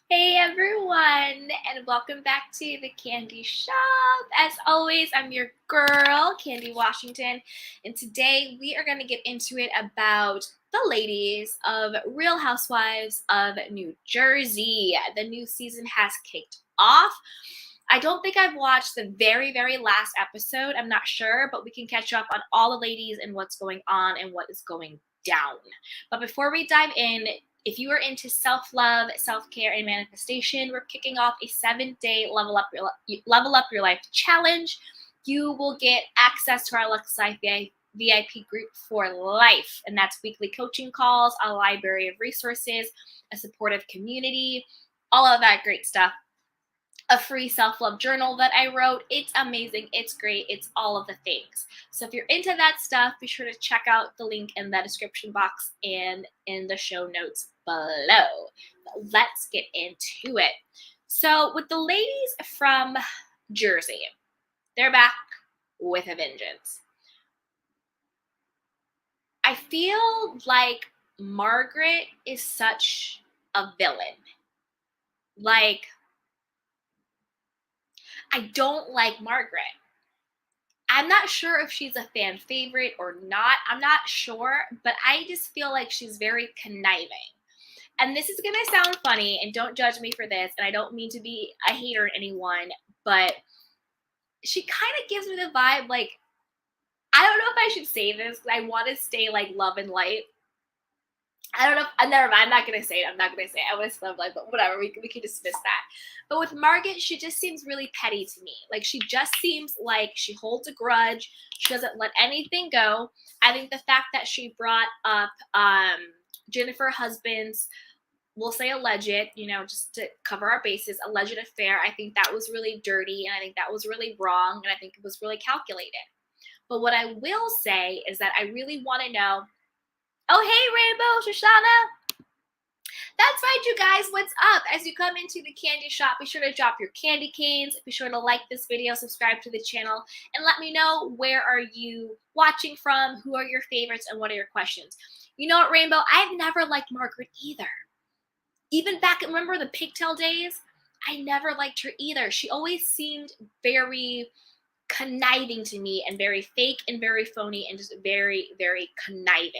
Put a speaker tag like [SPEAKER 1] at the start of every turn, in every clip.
[SPEAKER 1] Hey everyone, and welcome back to the Candy Shop. As always, I'm your girl, Candy Washington, and today we are going to get into it about the ladies of Real Housewives of New Jersey. The new season has kicked off. I don't think I've watched the very last episode. I'm not sure, but we can catch up on all the ladies and what's going on and what is going down. But before we dive in, if you are into self-love, self-care, and manifestation, we're kicking off a 7-day level up your life challenge. You will get access to our Lux Life VIP group for life, and that's weekly coaching calls, a library of resources, a supportive community, all of that great stuff. A free self-love journal that I wrote. It's amazing. It's great. It's all of the things. So if you're into that stuff, be sure to check out the link in the description box and in the show notes below. But let's get into it. So with the ladies from Jersey, they're back with a vengeance. I feel like Margaret is such a villain. Like, I don't like Margaret. I'm not sure if she's a fan favorite or not. I'm not sure, but I just feel like she's very conniving. And this is going to sound funny, and don't judge me for this, and I don't mean to be a hater on anyone, but she kind of gives me the vibe like, I don't know if I should say this because I want to stay like love and light. I don't know. Never mind. I'm not gonna say it. I want to love life, but whatever. We can dismiss that. But with Margaret, she just seems really petty to me. Like she just seems like she holds a grudge. She doesn't let anything go. I think the fact that she brought up Jennifer husband's, we'll say alleged, just to cover our bases, alleged affair. I think that was really dirty, and I think that was really wrong, and I think it was really calculated. But what I will say is that I really want to know. Oh, hey, Rainbow, Shoshana. That's right, you guys. What's up? As you come into the candy shop, be sure to drop your candy canes. Be sure to like this video, subscribe to the channel, and let me know where are you watching from, who are your favorites, and what are your questions. You know what, Rainbow? I've never liked Margaret either. Even back, remember the pigtail days? I never liked her either. She always seemed very conniving to me and very fake and very phony and just very conniving.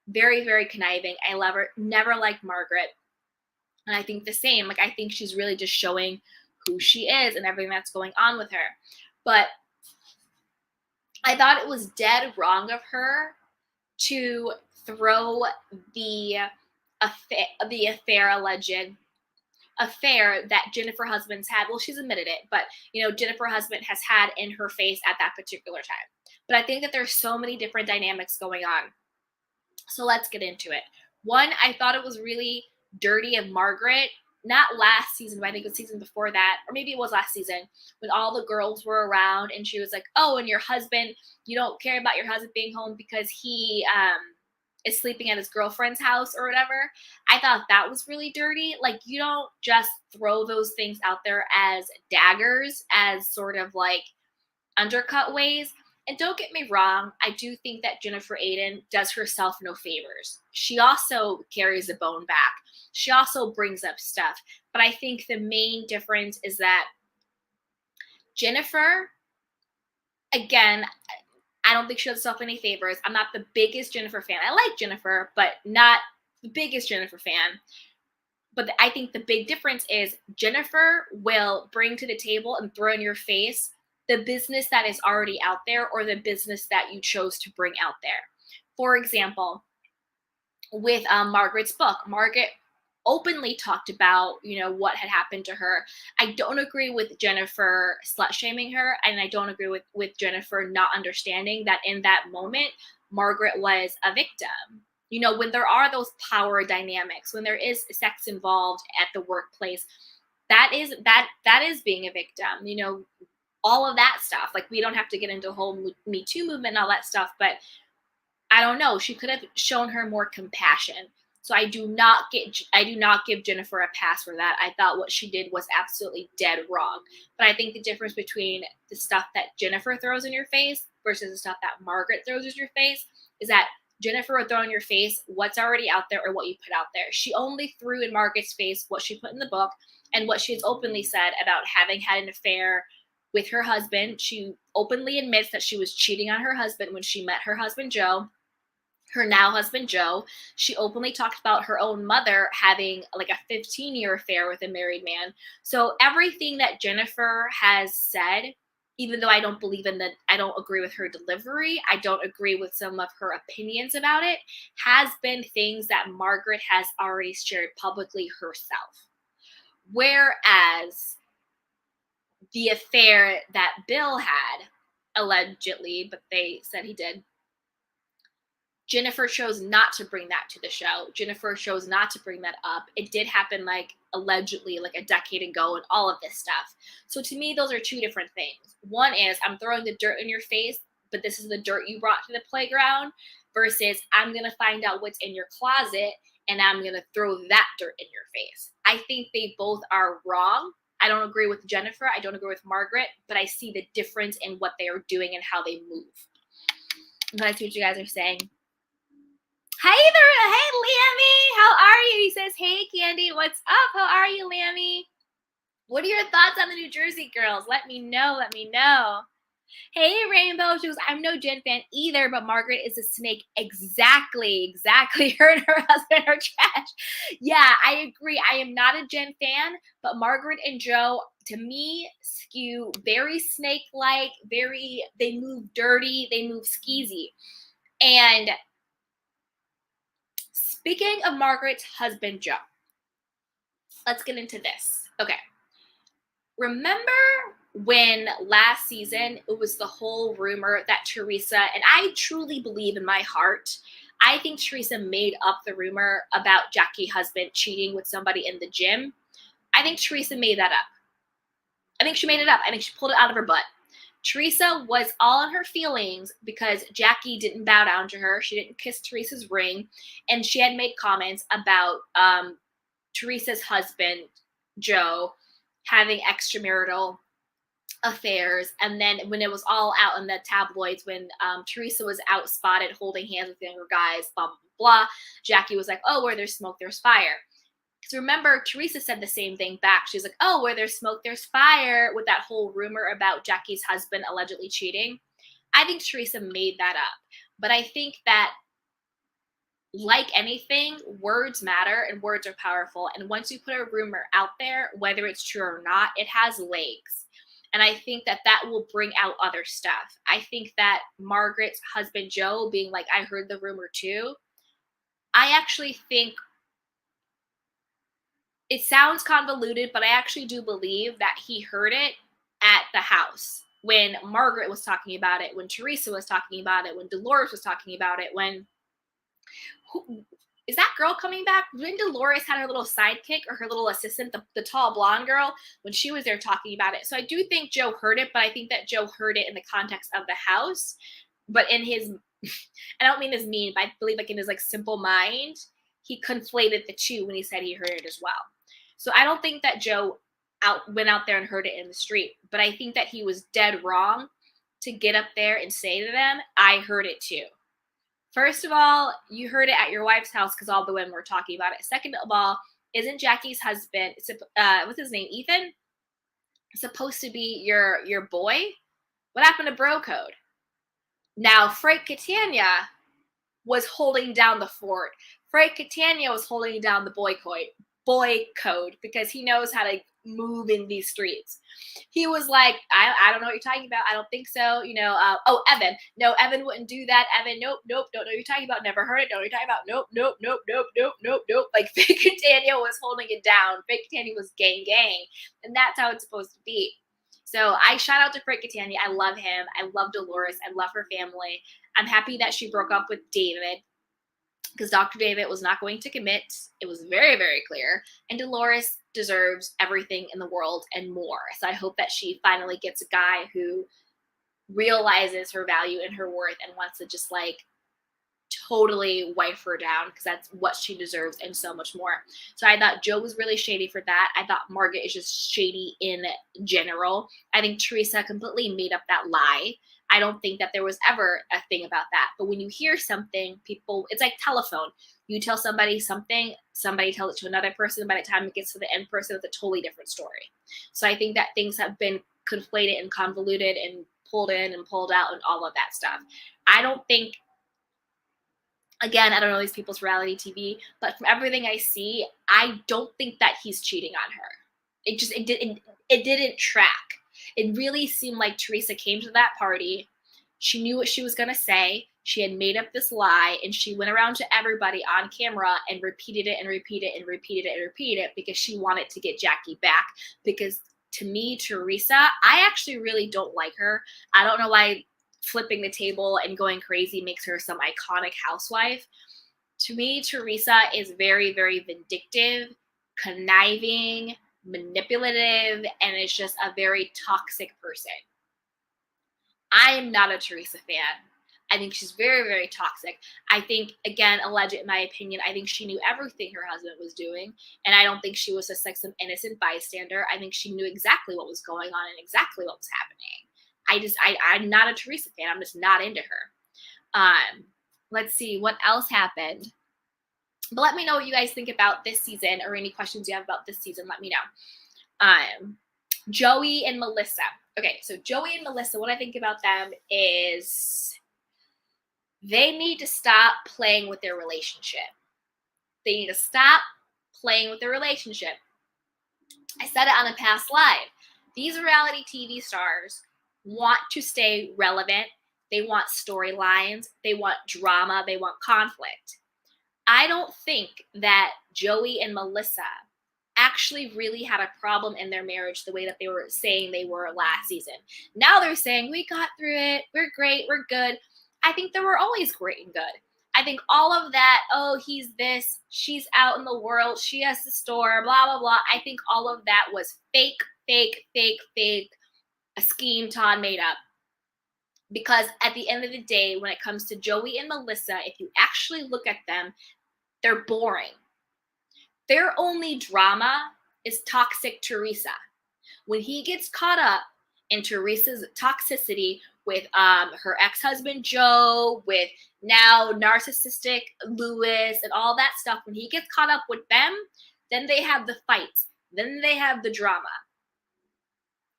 [SPEAKER 1] Very conniving. I love her. Never liked Margaret. And I think the same. Like, I think she's really just showing who she is and everything that's going on with her. But I thought it was dead wrong of her to throw the alleged affair that Jennifer Husband's had. Well, she's admitted it, but Jennifer Husband has had in her face at that particular time. But I think that there's so many different dynamics going on. So let's get into it. One, I thought it was really dirty of Margaret, not last season, but I think it was season before that, or maybe it was last season, when all the girls were around and she was like, oh, and your husband, you don't care about your husband being home because he is sleeping at his girlfriend's house or whatever. I thought that was really dirty. Like, you don't just throw those things out there as daggers, as sort of like undercut ways. And don't get me wrong, I do think that Jennifer Aydin does herself no favors. She also carries a bone back. She also brings up stuff. But I think the main difference is that Jennifer, again, I don't think she does herself any favors. I'm not the biggest Jennifer fan. I like Jennifer, but not the biggest Jennifer fan. But I think the big difference is Jennifer will bring to the table and throw in your face the business that is already out there or the business that you chose to bring out there. For example, with Margaret's book, Margaret openly talked about, what had happened to her. I don't agree with Jennifer slut-shaming her, and I don't agree with Jennifer not understanding that in that moment, Margaret was a victim. When there are those power dynamics, when there is sex involved at the workplace, that is being a victim. All of that stuff. Like, we don't have to get into the whole Me Too movement and all that stuff, but I don't know. She could have shown her more compassion. So I do not give Jennifer a pass for that. I thought what she did was absolutely dead wrong. But I think the difference between the stuff that Jennifer throws in your face versus the stuff that Margaret throws in your face is that Jennifer would throw in your face what's already out there or what you put out there. She only threw in Margaret's face what she put in the book and what she has openly said about having had an affair with her husband. She openly admits that she was cheating on her husband when she met her husband, Joe, her now husband, Joe. She openly talked about her own mother having like a 15-year affair with a married man. So everything that Jennifer has said, even though I don't believe in the, I don't agree with her delivery, I don't agree with some of her opinions about it, has been things that Margaret has already shared publicly herself. Whereas the affair that Bill had, allegedly, but they said he did, Jennifer chose not to bring that to the show. Jennifer chose not to bring that up. It did happen like allegedly like a decade ago and all of this stuff. So to me, those are two different things. One is I'm throwing the dirt in your face, but this is the dirt you brought to the playground, versus I'm going to find out what's in your closet and I'm going to throw that dirt in your face. I think they both are wrong. I don't agree with Jennifer. I don't agree with Margaret, but I see the difference in what they are doing and how they move. Let's see what you guys are saying. Hey there, hey Lammy, how are you? He says, hey Candy, what's up? How are you, Lammy? What are your thoughts on the New Jersey girls? Let me know, let me know. Hey Rainbow, she goes, I'm no Jen fan either, but Margaret is a snake. Exactly. Her and her husband are trash. Yeah, I agree. I am not a Jen fan, but Margaret and Joe, to me, skew very snake-like, they move dirty, they move skeezy. And speaking of Margaret's husband, Joe, let's get into this. Okay. Remember when last season it was the whole rumor that Teresa, and I truly believe in my heart, I think Teresa made up the rumor about Jackie's husband cheating with somebody in the gym. I think Teresa made that up. I think she made it up. I think she pulled it out of her butt. Teresa was all in her feelings because Jackie didn't bow down to her. She didn't kiss Teresa's ring. And she had made comments about Teresa's husband, Joe, having extramarital affairs. And then when it was all out in the tabloids, when Teresa was out spotted holding hands with younger guys, blah, blah, blah, Jackie was like, oh, where there's smoke, there's fire. Because remember, Teresa said the same thing back. She's like, oh, where there's smoke, there's fire, with that whole rumor about Jackie's husband allegedly cheating. I think Teresa made that up. But I think that, like anything, words matter and words are powerful. And once you put a rumor out there, whether it's true or not, it has legs. And I think that that will bring out other stuff. I think that Margaret's husband, Joe, being like, I heard the rumor too, I actually think it sounds convoluted, but I actually do believe that he heard it at the house when Margaret was talking about it, when Teresa was talking about it, when Dolores was talking about it, when... Is that girl coming back? When Dolores had her little sidekick or her little assistant, the tall blonde girl, when she was there talking about it. So I do think Joe heard it, but I think that Joe heard it in the context of the house. But in his, I don't mean this mean, but I believe like in his like simple mind, he conflated the two when he said he heard it as well. So I don't think that Joe went out there and heard it in the street, but I think that he was dead wrong to get up there and say to them, I heard it too. First of all, you heard it at your wife's house because all the women were talking about it. Second of all, isn't Jackie's husband, what's his name, Ethan, supposed to be your boy? What happened to bro code? Now, Frank Catania was holding down the fort. Frank Catania was holding down the boy code because he knows how to move in these streets. He was like, I don't know what you're talking about. I don't think so. You know, Evan. No, Evan wouldn't do that. Evan, nope, don't know what you're talking about. Never heard it. Don't know what you're talking about. Nope. Like, Fake Catania was holding it down. Fake Catania was gang. And that's how it's supposed to be. So I shout out to Frank Catania. I love him. I love Dolores. I love her family. I'm happy that she broke up with David, because Dr. David was not going to commit. It was very, very clear. And Dolores deserves everything in the world and more. So I hope that she finally gets a guy who realizes her value and her worth and wants to just like totally wipe her down, because that's what she deserves and so much more. So I thought Joe was really shady for that. I thought Margaret is just shady in general. I think Teresa completely made up that lie. I don't think that there was ever a thing about that. But when you hear something, people, it's like telephone. You tell somebody something, somebody tells it to another person. By the time it gets to the end person, it's a totally different story. So I think that things have been conflated and convoluted and pulled in and pulled out and all of that stuff. I don't think, again, I don't know these people's reality TV, but from everything I see, I don't think that he's cheating on her. It didn't track. It really seemed like Teresa came to that party. She knew what she was going to say. She had made up this lie, and she went around to everybody on camera and repeated it and repeated it and repeated it and repeated it because she wanted to get Jackie back. Because to me, Teresa, I actually really don't like her. I don't know why flipping the table and going crazy makes her some iconic housewife. To me, Teresa is very, very vindictive, conniving, manipulative, and is just a very toxic person. I am not a Teresa fan. I think she's very, very toxic. I think, again, alleged in my opinion, I think she knew everything her husband was doing. And I don't think she was just like some innocent bystander. I think she knew exactly what was going on and exactly what was happening. I'm not a Teresa fan. I'm just not into her. Let's see what else happened. But let me know what you guys think about this season, or any questions you have about this season. Let me know. Joey and Melissa. Okay, so Joey and Melissa, what I think about them is they need to stop playing with their relationship. They need to stop playing with their relationship. I said it on a past live. These reality TV stars want to stay relevant. They want storylines. They want drama. They want conflict. I don't think that Joey and Melissa actually really had a problem in their marriage the way that they were saying they were last season. Now they're saying, we got through it. We're great. We're good. I think they were always great and good. I think all of that, oh, he's this, she's out in the world, she has the store, blah, blah, blah. I think all of that was fake, a scheme Todd made up. Because at the end of the day, when it comes to Joey and Melissa, if you actually look at them, they're boring. Their only drama is toxic Teresa. When he gets caught up in Teresa's toxicity with her ex-husband Joe, with now narcissistic Louis and all that stuff, when he gets caught up with them, then they have the fights. Then they have the drama.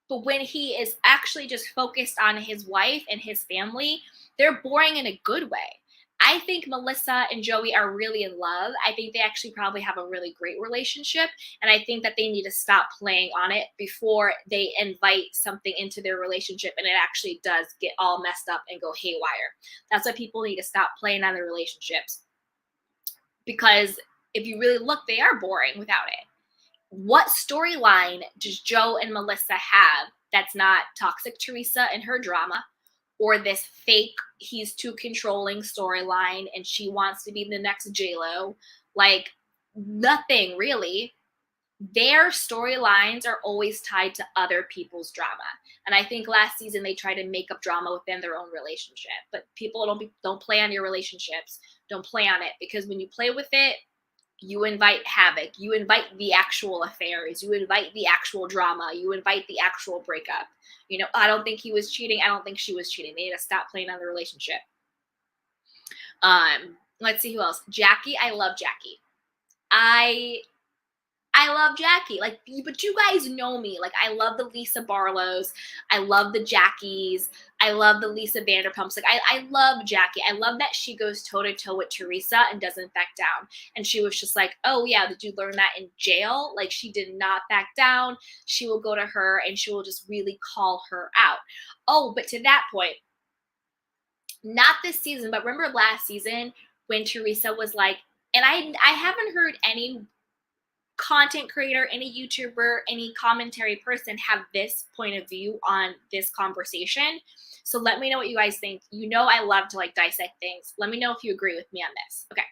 [SPEAKER 1] But when he is actually just focused on his wife and his family, they're boring in a good way. I think Melissa and Joey are really in love. I think they actually probably have a really great relationship. And I think that they need to stop playing on it before they invite something into their relationship and it actually does get all messed up and go haywire. That's why people need to stop playing on their relationships. Because if you really look, they are boring without it. What storyline does Joe and Melissa have that's not toxic Teresa and her drama, or this fake he's too controlling storyline and she wants to be the next J-Lo? Like, nothing really. Their storylines are always tied to other people's drama. And I think last season they tried to make up drama within their own relationship. But people don't play on your relationships. Don't play on it, because when you play with it, you invite havoc. You invite the actual affairs. You invite the actual drama. You invite the actual breakup. You know, I don't think he was cheating. I don't think she was cheating. They need to stop playing on the relationship. Let's see who else. Jackie. I love Jackie. I love Jackie. Like, but you guys know me. Like, I love the Lisa Barlows. I love the Jackies. I love the Lisa Vanderpumps. Like, I love Jackie. I love that she goes toe-to-toe with Teresa and doesn't back down. And she was just like, oh, yeah, did you learn that in jail? Like, she did not back down. She will go to her and she will just really call her out. Oh, but to that point, not this season, but remember last season when Teresa was like, and I haven't heard any content creator, any YouTuber, any commentary person have this point of view on this conversation. So let me know what you guys think. You know I love to like dissect things. Let me know if you agree with me on this. Okay.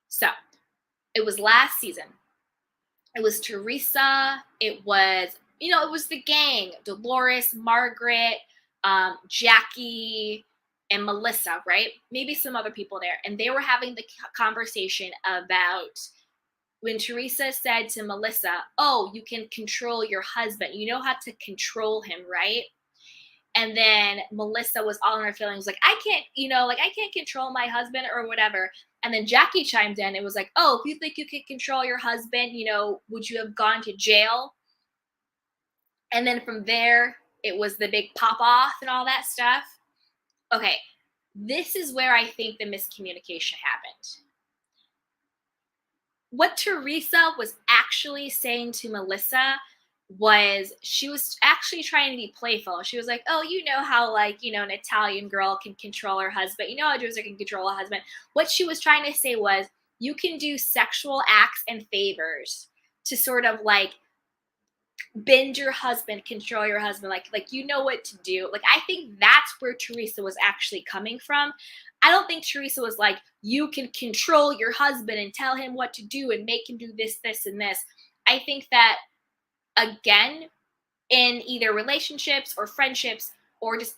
[SPEAKER 1] So it was last season. It was Teresa. It was, it was the gang. Dolores, Margaret, Jackie, and Melissa, right? Maybe some other people there. And they were having the conversation about when Teresa said to Melissa, oh, you can control your husband. You know how to control him, right? And then Melissa was all in her feelings, like, I can't, I can't control my husband or whatever. And then Jackie chimed in. It was like, oh, if you think you can control your husband, would you have gone to jail? And then from there, it was the big pop off and all that stuff. Okay, this is where I think the miscommunication happened. What Teresa was actually saying to Melissa was she was actually trying to be playful. She was like, oh, you know how, like, an Italian girl can control her husband. You know how Teresa can control a husband. What she was trying to say was, you can do sexual acts and favors to sort of like bend your husband, control your husband, like you know what to do. Like, I think that's where Teresa was actually coming from. I don't think Teresa was like, you can control your husband and tell him what to do and make him do this, this, and this. I think that, again, in either relationships or friendships or just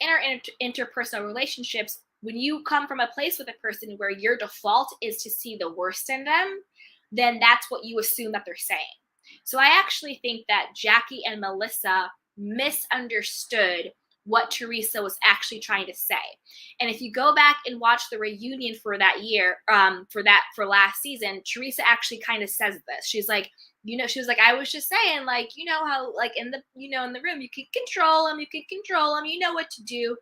[SPEAKER 1] interpersonal relationships, when you come from a place with a person where your default is to see the worst in them, then that's what you assume that they're saying. So I actually think that Jackie and Melissa misunderstood what Teresa was actually trying to say. And if you go back and watch the reunion for that year, for last season, Teresa actually kind of says this. She's like, she was like, I was just saying, like, how, like, in the, in the room, you can control him, you know what to do.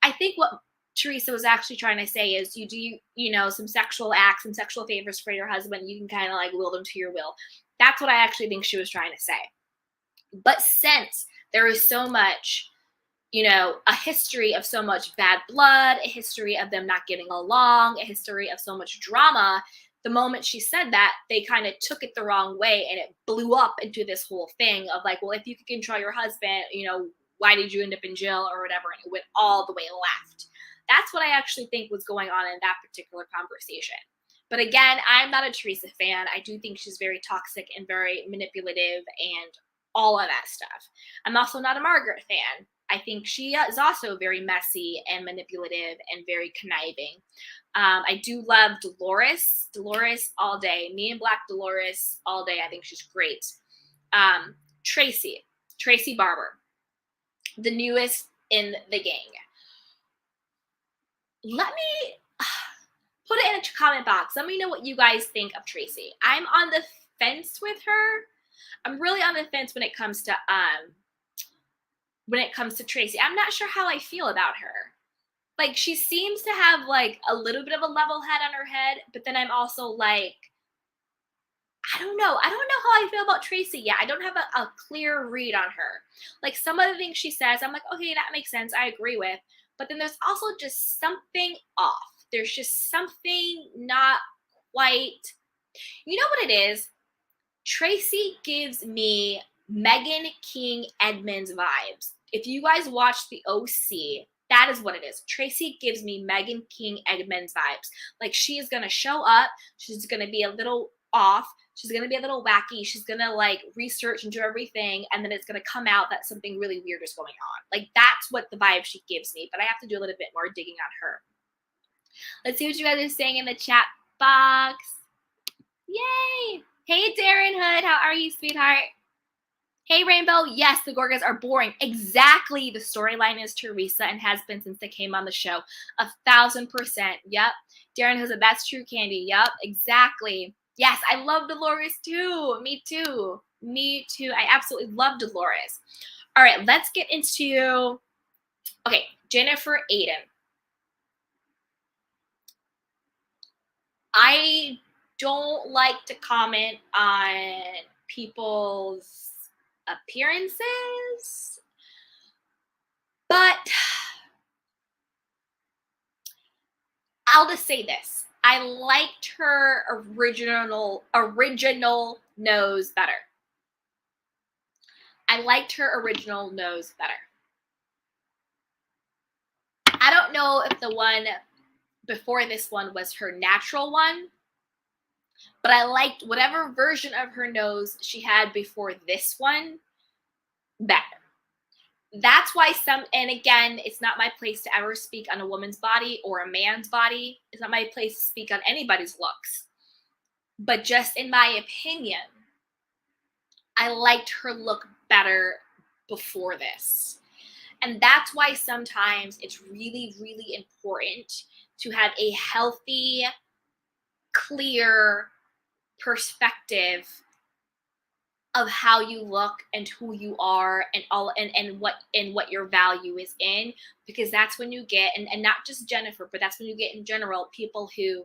[SPEAKER 1] I think what Teresa was actually trying to say is, you do, some sexual acts, some sexual favors for your husband, you can kind of like will them to your will. That's what I actually think she was trying to say. But since there is so much, a history of so much bad blood, a history of them not getting along, a history of so much drama, the moment she said that, they kind of took it the wrong way, and it blew up into this whole thing of like, well, if you could control your husband, why did you end up in jail or whatever? And it went all the way left. That's what I actually think was going on in that particular conversation. But again, I'm not a Teresa fan. I do think she's very toxic and very manipulative and all of that stuff. I'm also not a Margaret fan. I think she is also very messy and manipulative and very conniving. I do love Dolores. Dolores all day. Me and Black Dolores all day. I think she's great. Tracy Barber, the newest in the gang. Let me put it in a comment box. Let me know what you guys think of Tracy. I'm on the fence with her. I'm really on the fence when it comes to Tracy. I'm not sure how I feel about her. Like, she seems to have like a little bit of a level head on her head, but then I'm also like, I don't know how I feel about Tracy yet. I don't have a clear read on her. Like, some of the things she says, I'm like, okay, that makes sense. I agree with. But then there's also just something off. There's just something not quite. You know what it is? Tracy gives me Megan King Edmonds vibes. If you guys watch the OC, that is what it is. Tracy gives me Megan King Edmonds vibes. Like, she is going to show up. She's going to be a little off. She's going to be a little wacky. She's going to like research and do everything. And then it's going to come out that something really weird is going on. Like, that's what the vibe she gives me. But I have to do a little bit more digging on her. Let's see what you guys are saying in the chat box. Yay. Hey, Darren Hood. How are you, sweetheart? Hey, Rainbow. Yes, the Gorgas are boring. Exactly. The storyline is Teresa and has been since they came on the show. 1,000%. Yep. Darren Hood said, that's true, Candy. Yep, exactly. Yes, I love Dolores too. Me too. I absolutely love Dolores. All right, let's get into, okay, Jennifer Aiden. I don't like to comment on people's appearances, but I'll just say this. I liked her original nose better. I don't know if the one before this one was her natural one, but I liked whatever version of her nose she had before this one better. That's why and again, it's not my place to ever speak on a woman's body or a man's body. It's not my place to speak on anybody's looks. But just in my opinion, I liked her look better before this. And that's why sometimes it's really, really important to have a healthy, clear perspective of how you look and who you are and all and what your value is in, because that's when you get, and not just Jennifer, but that's when you get in general people who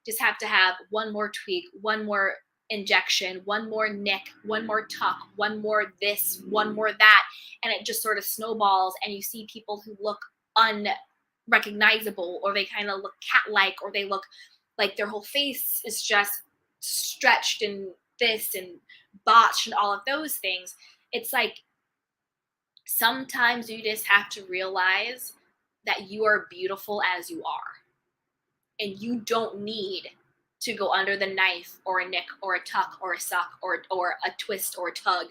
[SPEAKER 1] just have to have one more tweak, one more injection, one more nick, one more tuck, one more this, one more that, and it just sort of snowballs, and you see people who look unrecognizable, or they kind of look cat-like, or they look like their whole face is just stretched and this and botched and all of those things. It's like sometimes you just have to realize that you are beautiful as you are, and you don't need to go under the knife or a nick or a tuck or a suck or a twist or a tug.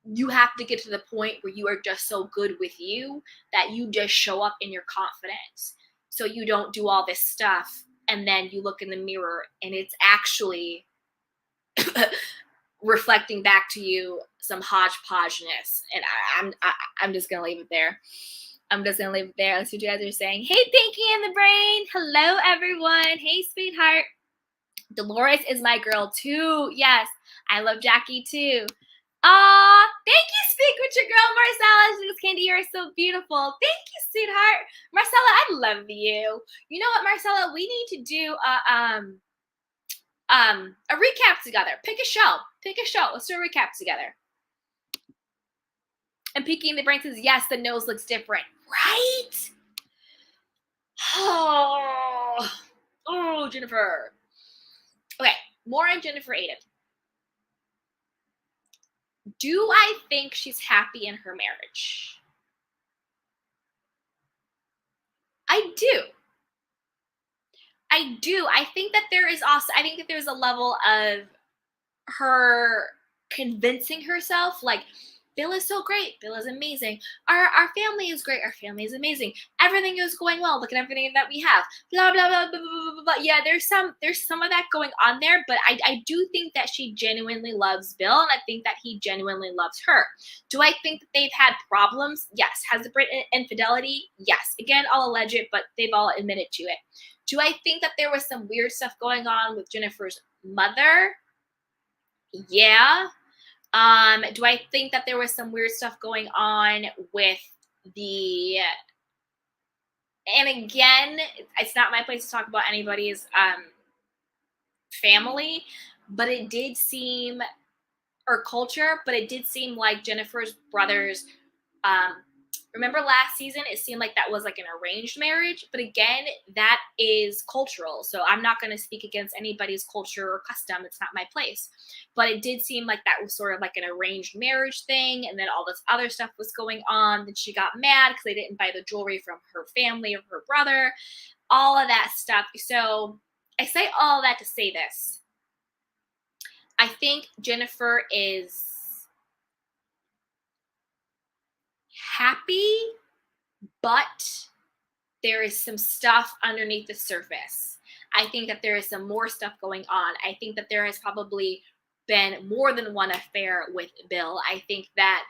[SPEAKER 1] You have to get to the point where you are just so good with you that you just show up in your confidence. So you don't do all this stuff and then you look in the mirror and it's actually reflecting back to you some hodgepodgeness. And I'm just gonna leave it there. Let's see what you guys are saying. Hey, Pinky in the Brain. Hello, everyone. Hey, sweetheart. Dolores is my girl, too. Yes, I love Jackie, too. Aw, thank you, Speak with your girl, Marcella. She goes, Candy, you're so beautiful. Thank you, sweetheart. Marcella, I love you. You know what, Marcella? We need to do a recap together. Pick a show. Let's do a recap together. And Pinky in the Brain says, yes, the nose looks different. Right? Oh, Jennifer. Okay, more on Jennifer Aiden. Do I think she's happy in her marriage? I do. I think that there's a level of her convincing herself, like, Bill is so great. Bill is amazing. Our family is great. Our family is amazing. Everything is going well. Look at everything that we have. Blah, blah, blah, blah, blah, blah, blah. Yeah, there's some of that going on there, but I do think that she genuinely loves Bill, and I think that he genuinely loves her. Do I think that they've had problems? Yes. Has it been infidelity? Yes. Again, I'll allege it, but they've all admitted to it. Do I think that there was some weird stuff going on with Jennifer's mother? Yeah. Do I think that there was some weird stuff going on with and again, it's not my place to talk about anybody's family, but it did seem, or culture, but it did seem like Jennifer's brothers, remember last season, it seemed like that was like an arranged marriage, but again, that is cultural. So I'm not going to speak against anybody's culture or custom. It's not my place. But it did seem like that was sort of like an arranged marriage thing. And then all this other stuff was going on. Then she got mad because they didn't buy the jewelry from her family or her brother, all of that stuff. So I say all of that to say this. I think Jennifer is happy, but there is some stuff underneath the surface. I think that there is some more stuff going on. I think that there has probably been more than one affair with Bill. I think that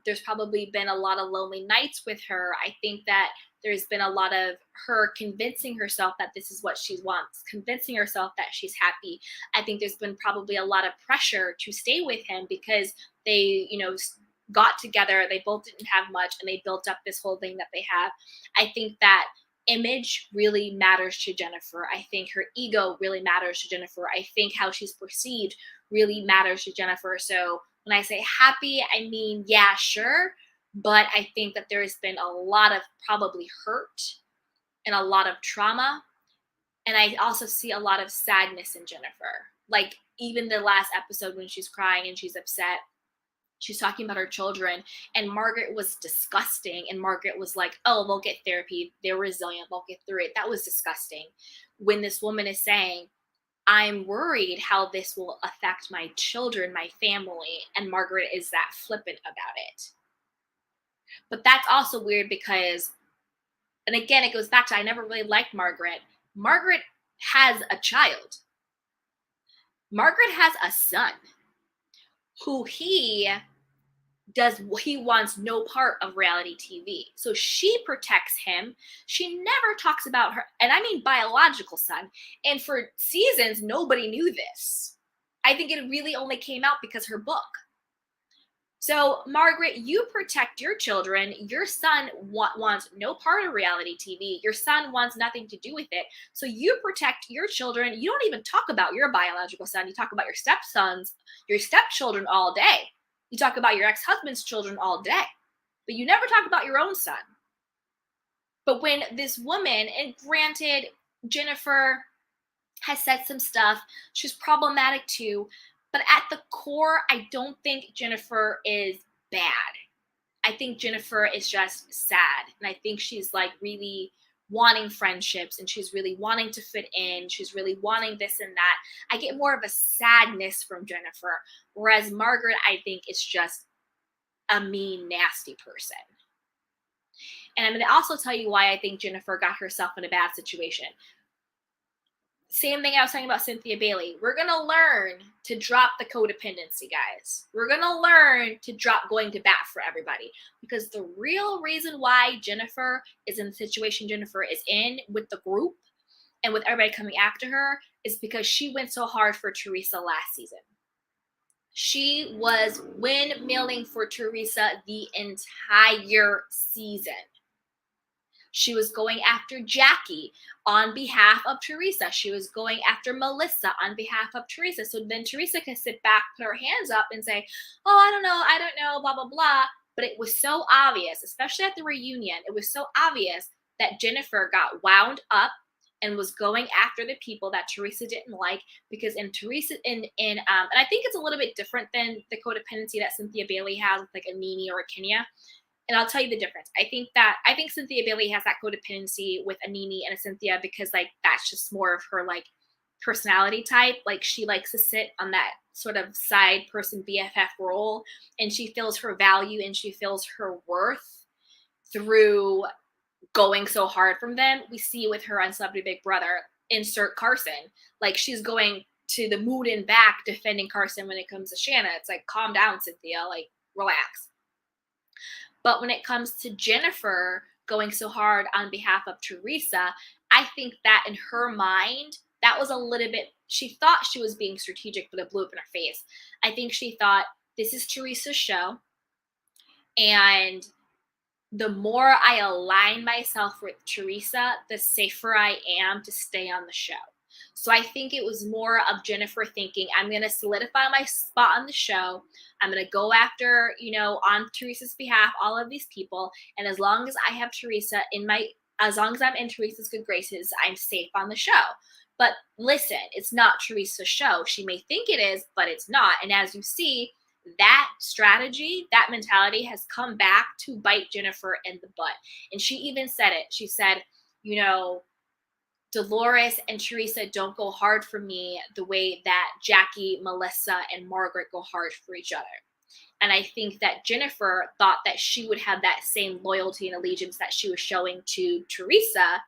[SPEAKER 1] there's probably been a lot of lonely nights with her. I think that there's been a lot of her convincing herself that this is what she wants, convincing herself that she's happy. I think there's been probably a lot of pressure to stay with him because they, got together. They both didn't have much and they built up this whole thing that they have. I think that image really matters to Jennifer. I think her ego really matters to Jennifer. I think how she's perceived really matters to Jennifer. So when I say happy, I mean, yeah, sure. But I think that there has been a lot of probably hurt and a lot of trauma. And I also see a lot of sadness in Jennifer. Like even the last episode when she's crying and she's upset, she's talking about her children, and Margaret was disgusting. And Margaret was like, oh, they'll get therapy. They're resilient. They'll get through it. That was disgusting. When this woman is saying, I'm worried how this will affect my children, my family. And Margaret is that flippant about it. But that's also weird because, and again, it goes back to, I never really liked Margaret. Margaret has a child. Margaret has a son who he he wants no part of reality TV. So she protects him. She never talks about her, and I mean biological son. And for seasons, nobody knew this. I think it really only came out because her book. So, Margaret, you protect your children. Your son wants no part of reality TV. Your son wants nothing to do with it. So, you protect your children. You don't even talk about your biological son. You talk about your stepsons, your stepchildren all day. You talk about your ex-husband's children all day, but you never talk about your own son. But when this woman, and granted, Jennifer has said some stuff, she's problematic too, but at the core, I don't think Jennifer is bad. I think Jennifer is just sad. And I think she's like really wanting friendships, and she's really wanting to fit in. She's really wanting this and that. I get more of a sadness from Jennifer, whereas Margaret, I think, is just a mean, nasty person. And I'm going to also tell you why I think Jennifer got herself in a bad situation. Same thing I was talking about Cynthia Bailey. We're going to learn to drop the codependency, guys. We're going to learn to drop going to bat for everybody, because the real reason why Jennifer is in the situation Jennifer is in with the group and with everybody coming after her is because she went so hard for Teresa last season. She was windmilling for Teresa the entire season. She was going after Jackie on behalf of Teresa. She was going after Melissa on behalf of Teresa. So then Teresa can sit back, put her hands up and say, oh, I don't know, blah, blah, blah. But it was so obvious, especially at the reunion, it was so obvious that Jennifer got wound up and was going after the people that Teresa didn't like, because and I think it's a little bit different than the codependency that Cynthia Bailey has with like a Nene or a Kenya. And I'll tell you the difference. I think Cynthia Bailey has that codependency with a Nene and a Cynthia because like that's just more of her like personality type. Like she likes to sit on that sort of side person BFF role, and she feels her value and she feels her worth through going so hard from them. We see with her on Celebrity Big Brother, insert Carson. Like she's going to the moon and back defending Carson when it comes to Shanna. It's like, calm down, Cynthia, like relax. But when it comes to Jennifer going so hard on behalf of Teresa, I think that in her mind, that was a little bit, she thought she was being strategic, but it blew up in her face. I think she thought, this is Teresa's show, and the more I align myself with Teresa, the safer I am to stay on the show. So I think it was more of Jennifer thinking, I'm going to solidify my spot on the show. I'm going to go after, on Teresa's behalf, all of these people. And as long as I have Teresa as long as I'm in Teresa's good graces, I'm safe on the show. But listen, it's not Teresa's show. She may think it is, but it's not. And as you see, that strategy, that mentality has come back to bite Jennifer in the butt. And she even said it. She said, Dolores and Teresa don't go hard for me the way that Jackie, Melissa, and Margaret go hard for each other. And I think that Jennifer thought that she would have that same loyalty and allegiance that she was showing to Teresa.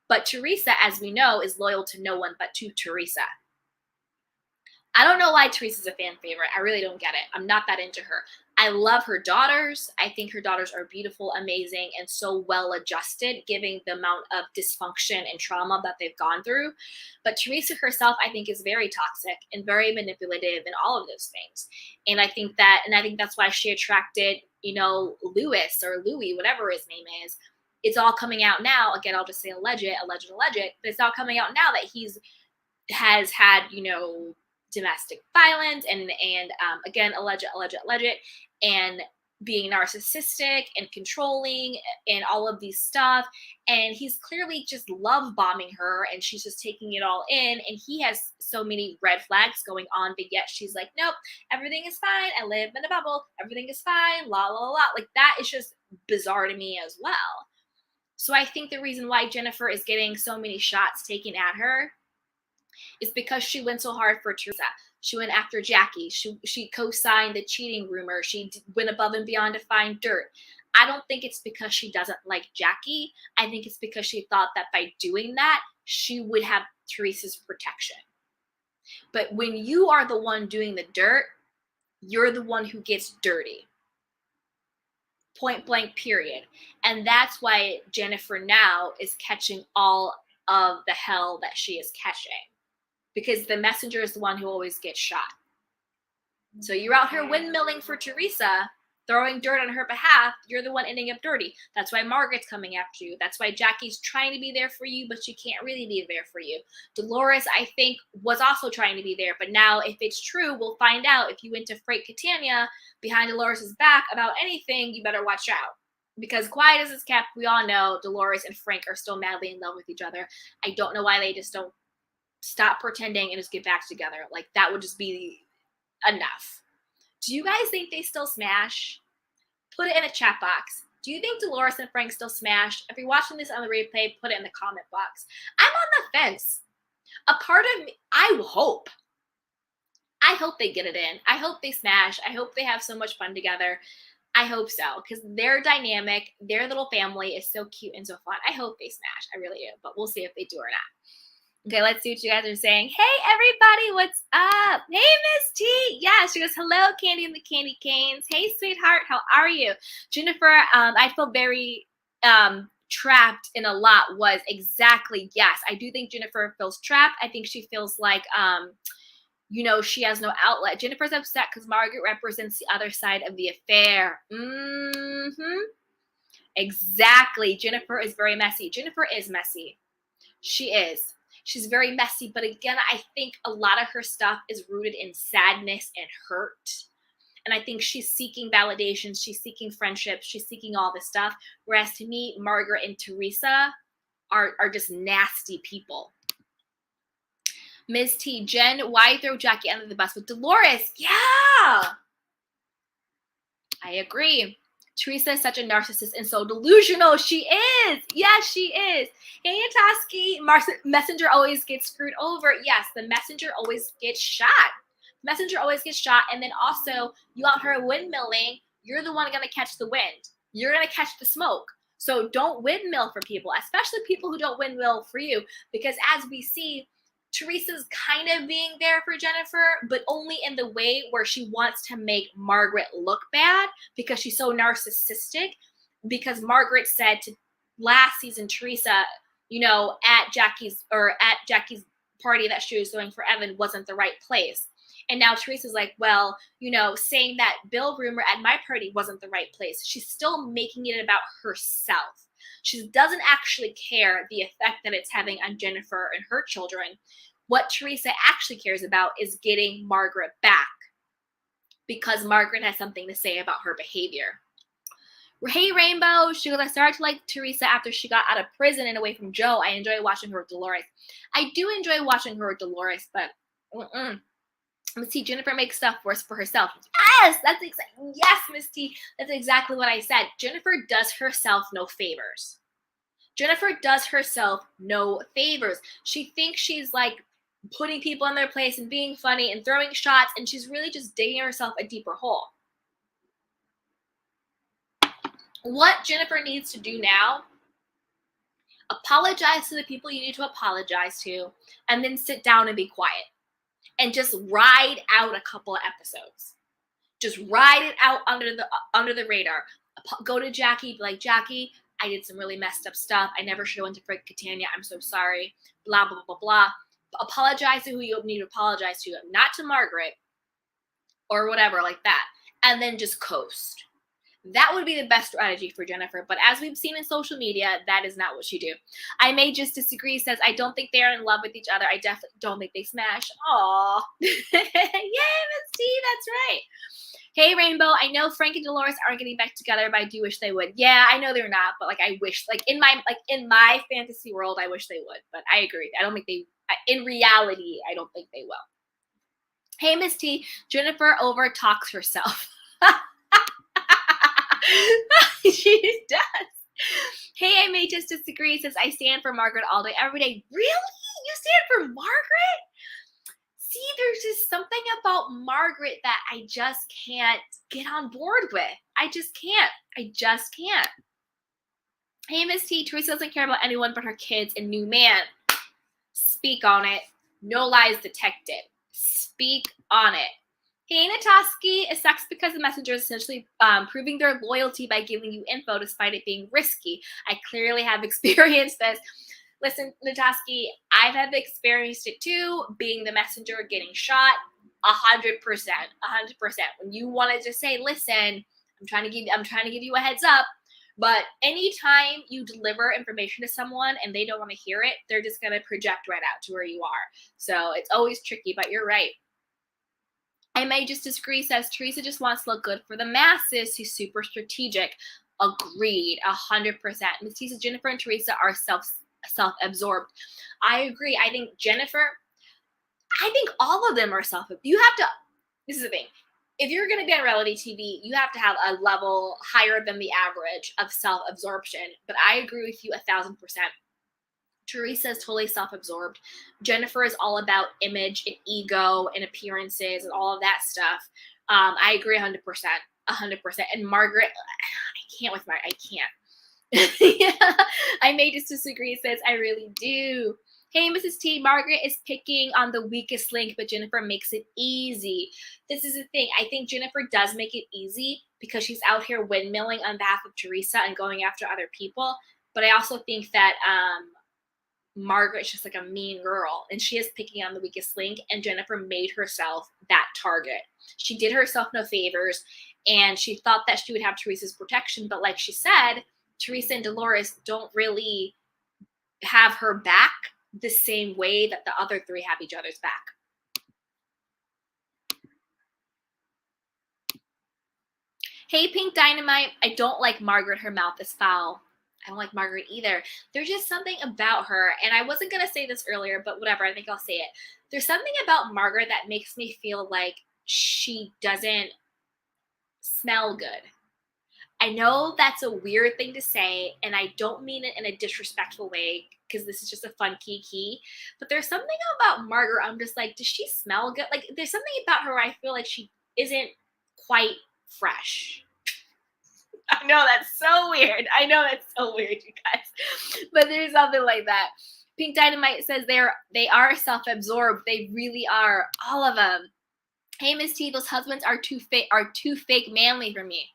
[SPEAKER 1] But Teresa, as we know, is loyal to no one but to Teresa. I don't know why Teresa's a fan favorite. I really don't get it. I'm not that into her. I love her daughters. I think her daughters are beautiful, amazing, and so well adjusted, given the amount of dysfunction and trauma that they've gone through. But Teresa herself, I think, is very toxic and very manipulative and all of those things. And I think that's why she attracted, Louis or Louis, whatever his name is. It's all coming out now. Again, I'll just say alleged, but it's all coming out now that has had, domestic violence and again, alleged, and being narcissistic and controlling and all of these stuff. And he's clearly just love bombing her, and she's just taking it all in. And he has so many red flags going on, but yet she's like, nope, everything is fine. I live in a bubble. Everything is fine. La, la, la. Like that is just bizarre to me as well. So I think the reason why Jennifer is getting so many shots taken at her is because she went so hard for Teresa. She went after Jackie. She co-signed the cheating rumor. She went above and beyond to find dirt. I don't think it's because she doesn't like Jackie. I think it's because she thought that by doing that, she would have Teresa's protection. But when you are the one doing the dirt, you're the one who gets dirty. point blank period. And that's why Jennifer now is catching all of the hell that she is catching, because the messenger is the one who always gets shot. So you're out here windmilling for Teresa, throwing dirt on her behalf. You're the one ending up dirty. That's why Margaret's coming after you. That's why Jackie's trying to be there for you, but she can't really be there for you. Dolores, I think, was also trying to be there. But now, if it's true, we'll find out. If you went to Frank Catania behind Dolores' back about anything, you better watch out. Because quiet as it's kept, we all know Dolores and Frank are still madly in love with each other. I don't know why they just don't stop pretending and just get back together. Like, that would just be enough. Do you guys think they still smash? Put it in the chat box. Do you think Dolores and Frank still smash? If you're watching this on the replay, put it in the comment box. I'm on the fence. A part of me, I hope they get it in. I hope they smash. I hope they have so much fun together. I hope so, because their dynamic, their little family is so cute and so fun. I hope they smash. I really do, but we'll see if they do or not. Okay, let's see what you guys are saying. Hey, everybody, what's up? Hey, Miss T. Yeah, she goes, hello, Candy and the Candy Canes. Hey, sweetheart, how are you? Jennifer, I feel very trapped in a lot was exactly, yes. I do think Jennifer feels trapped. I think she feels like, you know, she has no outlet. Jennifer's upset because Margaret represents the other side of the affair. Exactly. Jennifer is very messy. Jennifer is messy. She is. She's very messy, but again, I think a lot of her stuff is rooted in sadness and hurt. And I think she's seeking validation. She's seeking friendship. She's seeking all this stuff. Whereas to me, Margaret and Teresa are just nasty people. Ms. T, Jen, why throw Jackie under the bus with Dolores? Yeah, I agree. Teresa is such a narcissist and so delusional. She is. Yes, she is. Hey, Nataski, messenger always gets screwed over. Yes, the messenger always gets shot. Messenger always gets shot. And then also, you out her windmilling, you're the one going to catch the wind. You're going to catch the smoke. So don't windmill for people, especially people who don't windmill for you. Because as we see, Teresa's kind of being there for Jennifer, but only in the way where she wants to make Margaret look bad because she's so narcissistic. Because Margaret said to last season, Teresa, you know, at Jackie's party that she was throwing for Evan wasn't the right place. And now Teresa's like, well, you know, saying that Bill rumor at my party wasn't the right place. She's still making it about herself. She doesn't actually care the effect that it's having on Jennifer and her children. What Teresa actually cares about is getting Margaret back because Margaret has something to say about her behavior. Hey, Rainbow. She goes, I started to like Teresa after she got out of prison and away from Joe. I enjoy watching her with Dolores. I do enjoy watching her with Dolores, but Miss T, Jennifer makes stuff worse for herself. Yes, that's exactly. Yes, Miss T, that's exactly what I said. Jennifer does herself no favors. Jennifer does herself no favors. She thinks she's like putting people in their place and being funny and throwing shots, and she's really just digging herself a deeper hole. What Jennifer needs to do now, apologize to the people you need to apologize to, and then sit down and be quiet. And just ride out a couple of episodes. Just ride it out under the radar. Go to Jackie, be like, Jackie, I did some really messed up stuff. I never should have went to Frank Catania. I'm so sorry. Blah, blah, blah, blah. Apologize to who you need to apologize to. Not to Margaret or whatever like that. And then just coast. That would be the best strategy for Jennifer. But as we've seen in social media, that is not what she do. I may just disagree, says, I don't think they're in love with each other. I definitely don't think they smash. Aww. Yay, Miss T, that's right. Hey, Rainbow, I know Frank and Dolores aren't getting back together, but I do wish they would. Yeah, I know they're not, but like I wish, like in my fantasy world, I wish they would. But I agree. I don't think they, in reality, I don't think they will. Hey, Miss T, Jennifer over talks herself. She does. Hey, I may just disagree, says I stand for Margaret all day, every day. Really? You stand for Margaret? See, there's just something about Margaret that I just can't get on board with. I just can't. Hey, Miss T, Teresa doesn't care about anyone but her kids and new man. Speak on it. No lies detected. Speak on it. Hey, Natoski, it sucks because the messenger is essentially proving their loyalty by giving you info despite it being risky. I clearly have experienced this. Listen, Natoski, I've had experienced it too, being the messenger, getting shot, 100%, 100%. When you wanted to say, listen, I'm trying to give you a heads up, but anytime you deliver information to someone and they don't want to hear it, they're just going to project right out to where you are. So it's always tricky, but you're right. I may just disagree, says Teresa just wants to look good for the masses. She's super strategic. Agreed, 100%. Miss Tisa, Jennifer and Teresa are self-absorbed. I agree. I think all of them are this is the thing. If you're going to be on reality TV, you have to have a level higher than the average of self-absorption. But I agree with you 1,000%. Teresa is totally self-absorbed. Jennifer is all about image and ego and appearances and all of that stuff. I agree 100%. 100%. And Margaret, I can't with Margaret. I can't. Yeah, I may just disagree, says I really do. Hey, Mrs. T, Margaret is picking on the weakest link, but Jennifer makes it easy. This is the thing. I think Jennifer does make it easy because she's out here windmilling on behalf of Teresa and going after other people. But I also think that Margaret's just like a mean girl, and she is picking on the weakest link, and Jennifer made herself that target. She did herself no favors, and she thought that she would have Teresa's protection, but like she said, Teresa and Dolores don't really have her back the same way that the other three have each other's back. Hey, Pink Dynamite, I don't like Margaret. Her mouth is foul. I don't like Margaret either. There's just something about her, and I wasn't going to say this earlier, but whatever, I think I'll say it. There's something about Margaret that makes me feel like she doesn't smell good. I know that's a weird thing to say, and I don't mean it in a disrespectful way because this is just a fun kiki, but there's something about Margaret, I'm just like, does she smell good? Like, there's something about her where I feel like she isn't quite fresh. I know that's so weird. I know that's so weird, you guys. But there's something like that. Pink Dynamite says they are self-absorbed. They really are, all of them. Hey, Miss T, those husbands are too fake manly for me.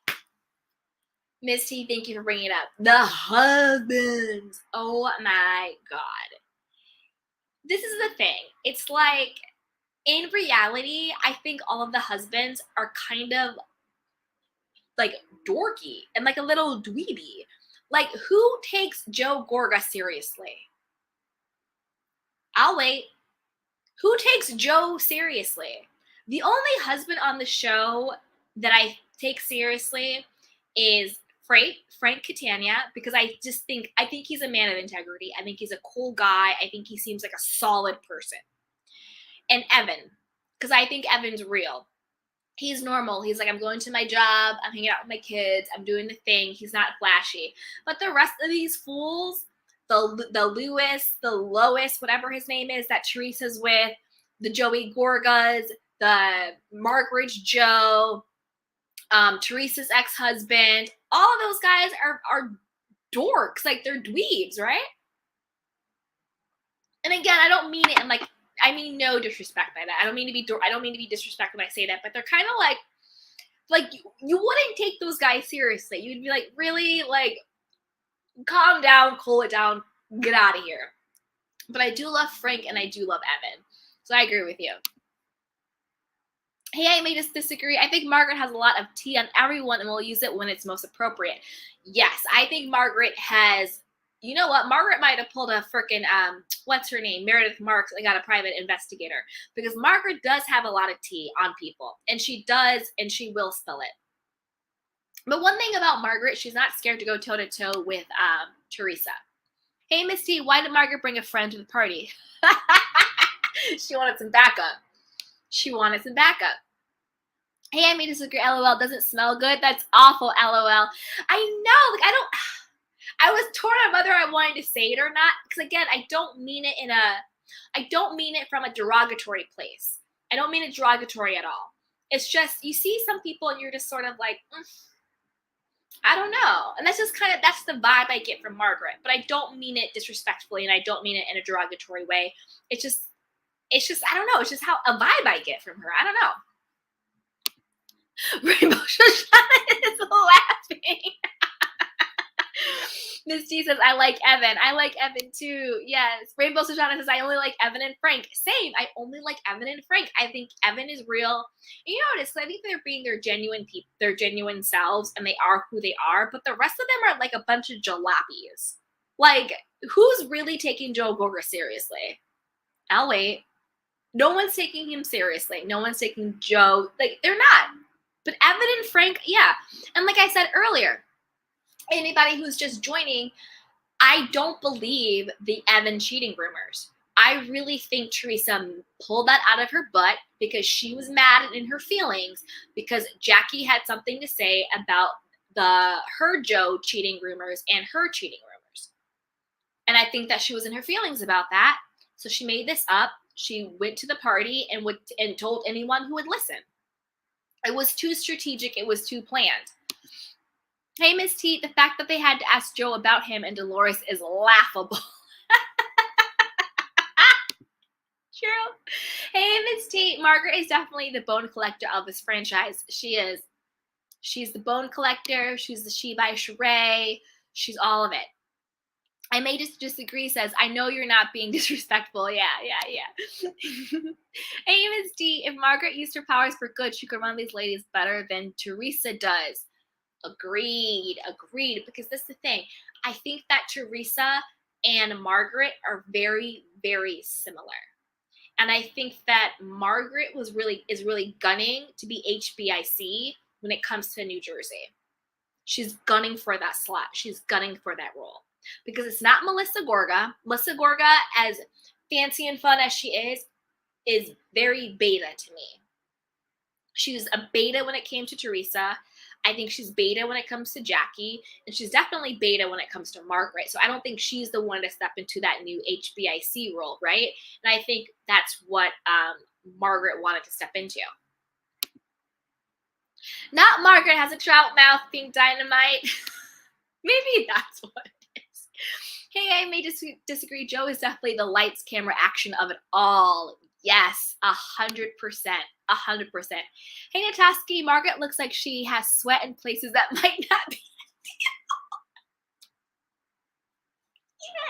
[SPEAKER 1] Miss T, thank you for bringing it up. The husbands. Oh my God. This is the thing. It's like, in reality, I think all of the husbands are kind of like dorky and like a little dweeby. Like, who takes Joe Gorga seriously? I'll wait. Who takes Joe seriously? The only husband on the show that I take seriously is Frank Catania, because I think he's a man of integrity. I think he's a cool guy. I think he seems like a solid person. And Evan, because I think Evan's real. He's normal. He's like, I'm going to my job. I'm hanging out with my kids. I'm doing the thing. He's not flashy. But the rest of these fools, the Lewis, the Lois, whatever his name is, that Teresa's with, the Joey Gorgas, the Margaret Joe, Teresa's ex-husband, all of those guys are dorks. Like, they're dweebs, right? And again, I don't mean it in like, I mean no disrespect by that. I don't mean to be disrespectful when I say that, but they're kind of like you wouldn't take those guys seriously. You'd be like, really? Like, calm down, cool it down, get out of here. But I do love Frank and I do love Evan. So I agree with you. Hey, I may just disagree. I think Margaret has a lot of tea on everyone and will use it when it's most appropriate. Yes, I think Margaret has, you know what? Margaret might have pulled a freaking, what's her name? Meredith Marks, and got a private investigator. Because Margaret does have a lot of tea on people. And she does, and she will spill it. But one thing about Margaret, she's not scared to go toe-to-toe with Teresa. Hey, Miss T, why did Margaret bring a friend to the party? She wanted some backup. Hey, I may disagree. LOL, doesn't smell good. That's awful. LOL. I know. Like, I was torn on whether I wanted to say it or not. Because again, I don't mean it from a derogatory place. I don't mean it derogatory at all. It's just, you see some people and you're just sort of like, I don't know. And that's just that's the vibe I get from Margaret. But I don't mean it disrespectfully and I don't mean it in a derogatory way. It's just, I don't know. It's just how a vibe I get from her. I don't know. Miss T says, I like Evan. I like Evan too. Yes. Rainbow Shoshana says, I only like Evan and Frank. Same. I only like Evan and Frank. I think Evan is real. And you know what? I think they're being their genuine people, their genuine selves, and they are who they are. But the rest of them are like a bunch of jalapies. Like, who's really taking Joe Gorga seriously? I'll wait. No one's taking him seriously. No one's taking Joe. Like, they're not. But Evan and Frank, yeah. And like I said earlier, anybody who's just joining, I don't believe the Evan cheating rumors. I really think Teresa pulled that out of her butt because she was mad and in her feelings because Jackie had something to say about her Joe cheating rumors and her cheating rumors. And I think that she was in her feelings about that. So she made this up. She went to the party and told anyone who would listen. It was too strategic. It was too planned. Hey, Miss T, the fact that they had to ask Joe about him and Dolores is laughable. True. Hey, Miss T, Margaret is definitely the bone collector of this franchise. She is. She's the bone collector. She's the she by Sheree. She's all of it. I may just disagree, says, I know you're not being disrespectful. Yeah. Hey, Miss T, if Margaret used her powers for good, she could run these ladies better than Teresa does. Agreed. Because this is the thing. I think that Teresa and Margaret are very, very similar. And I think that Margaret is really gunning to be HBIC when it comes to New Jersey. She's gunning for that slot. She's gunning for that role. Because it's not Melissa Gorga. Melissa Gorga, as fancy and fun as she is very beta to me. She's a beta when it came to Teresa. I think she's beta when it comes to Jackie. And she's definitely beta when it comes to Margaret. So I don't think she's the one to step into that new HBIC role, right? And I think that's what Margaret wanted to step into. Not Margaret has a trout mouth being dynamite. Maybe that's what it is. Hey, I may disagree. Joe is definitely the lights, camera, action of it all. Yes, 100%. 100%. Hey, Nataski, Margaret looks like she has sweat in places that might not be.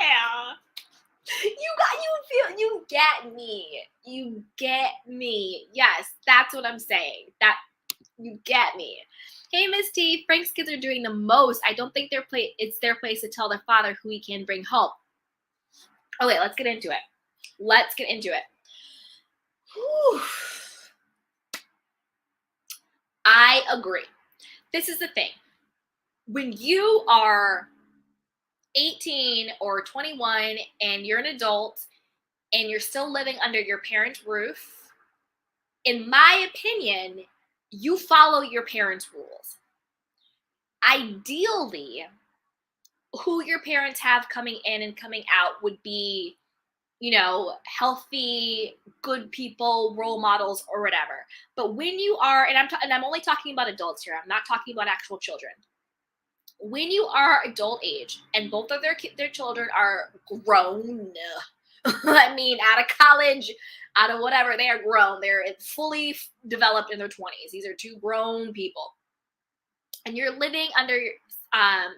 [SPEAKER 1] Yeah. You get me. You get me. Yes, that's what I'm saying. That you get me. Hey, Miss T, Frank's kids are doing the most. I don't think it's their place to tell their father who he can bring home. Okay, let's get into it. Whew. I agree. This is the thing. When you are 18 or 21 and you're an adult and you're still living under your parents' roof, in my opinion, you follow your parents' rules. Ideally, who your parents have coming in and coming out would be, healthy, good people, role models, or whatever. But when you are, and I'm only talking about adults here. I'm not talking about actual children. When you are adult age and both of their children are grown, I mean, out of college, out of whatever, they are grown. They're fully developed in their 20s. These are two grown people. And you're living under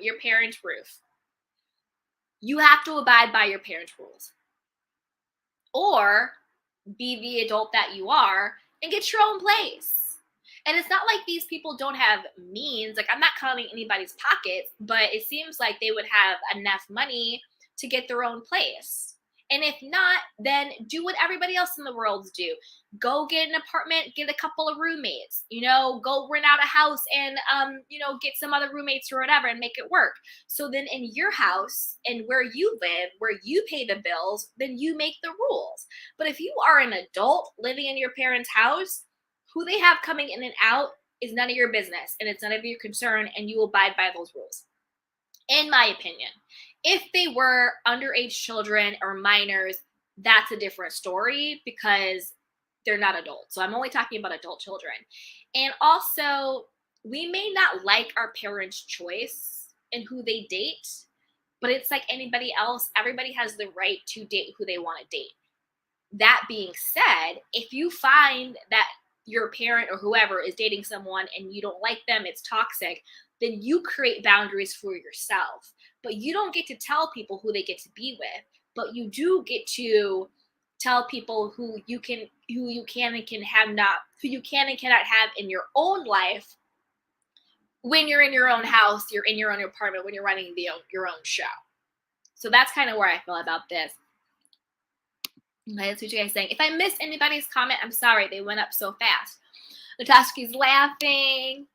[SPEAKER 1] your parents' roof. You have to abide by your parents' rules. Or be the adult that you are and get your own place. And it's not like these people don't have means. Like, I'm not counting anybody's pockets, but it seems like they would have enough money to get their own place. And if not, then do what everybody else in the world do. Go get an apartment, get a couple of roommates, go rent out a house and, get some other roommates or whatever and make it work. So then in your house and where you live, where you pay the bills, then you make the rules. But if you are an adult living in your parents' house, who they have coming in and out is none of your business and it's none of your concern, and you abide by those rules. In my opinion. If they were underage children or minors, that's a different story because they're not adults. So I'm only talking about adult children. And also, we may not like our parents' choice in who they date, but it's like anybody else. Everybody has the right to date who they want to date. That being said, if you find that your parent or whoever is dating someone and you don't like them, it's toxic, then you create boundaries for yourself. But you don't get to tell people who they get to be with, but you do get to tell people who you can and cannot have in your own life when you're in your own house, you're in your own apartment, when you're running your own show. So that's kind of where I feel about this. Okay, that's what you guys saying. If I missed anybody's comment, I'm sorry. They went up so fast. Natasha's laughing.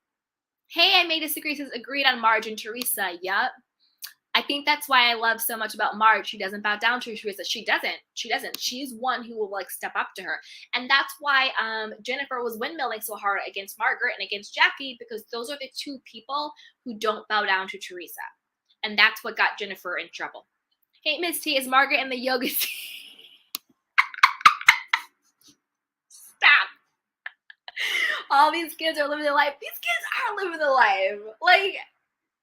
[SPEAKER 1] Hey, I may disagree. Says agreed on Marge and Teresa. Yup. I think that's why I love so much about Marge. She doesn't bow down to Teresa. She doesn't. She's one who will like step up to her. And that's why Jennifer was windmilling so hard against Margaret and against Jackie, because those are the two people who don't bow down to Teresa. And that's what got Jennifer in trouble. Hey, Miss T, is Margaret in the yoga Stop. All these kids are living their life. These kids are living the life. Like,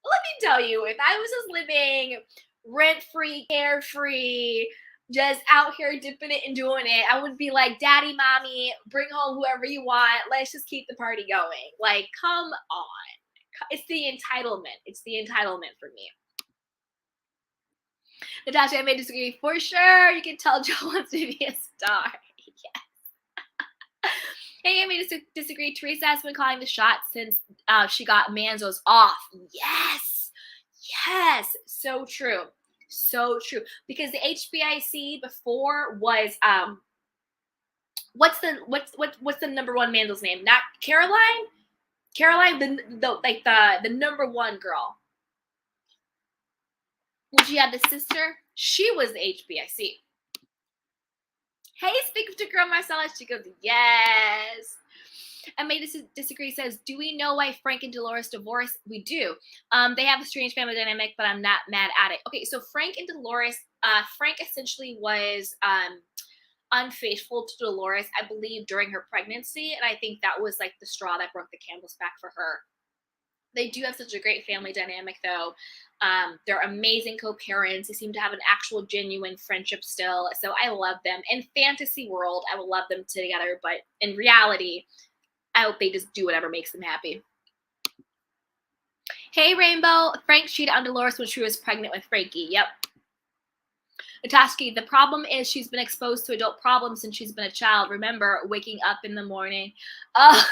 [SPEAKER 1] let me tell you, if I was just living rent-free, carefree, just out here dipping it and doing it, I would be like, Daddy, Mommy, bring home whoever you want. Let's just keep the party going. Like, come on. It's the entitlement. It's the entitlement for me. Natasha, I may disagree. For sure, you can tell Joe wants to be a star. Yes. Hey, I may disagree. Teresa has been calling the shots since she got Manzo's off. Yes. Yes. So true. So true. Because the HBIC before was what's the number one Manzo's name? Not Caroline? Caroline, the number one girl. When she had the sister, she was the HBIC. Hey, speak to girl Marcella. She goes, yes. I may disagree. Says, do we know why Frank and Dolores divorced? We do. They have a strange family dynamic, but I'm not mad at it. Okay, so Frank and Dolores, Frank essentially was unfaithful to Dolores, I believe, during her pregnancy. And I think that was like the straw that broke the camel's back for her. They do have such a great family dynamic, though. They're amazing co-parents. They seem to have an actual genuine friendship still. So I love them. In fantasy world, I would love them together. But in reality, I hope they just do whatever makes them happy. Hey, Rainbow. Frank cheated on Dolores when she was pregnant with Frankie. Yep. Natasha, the problem is she's been exposed to adult problems since she's been a child. Remember, waking up in the morning. Oh,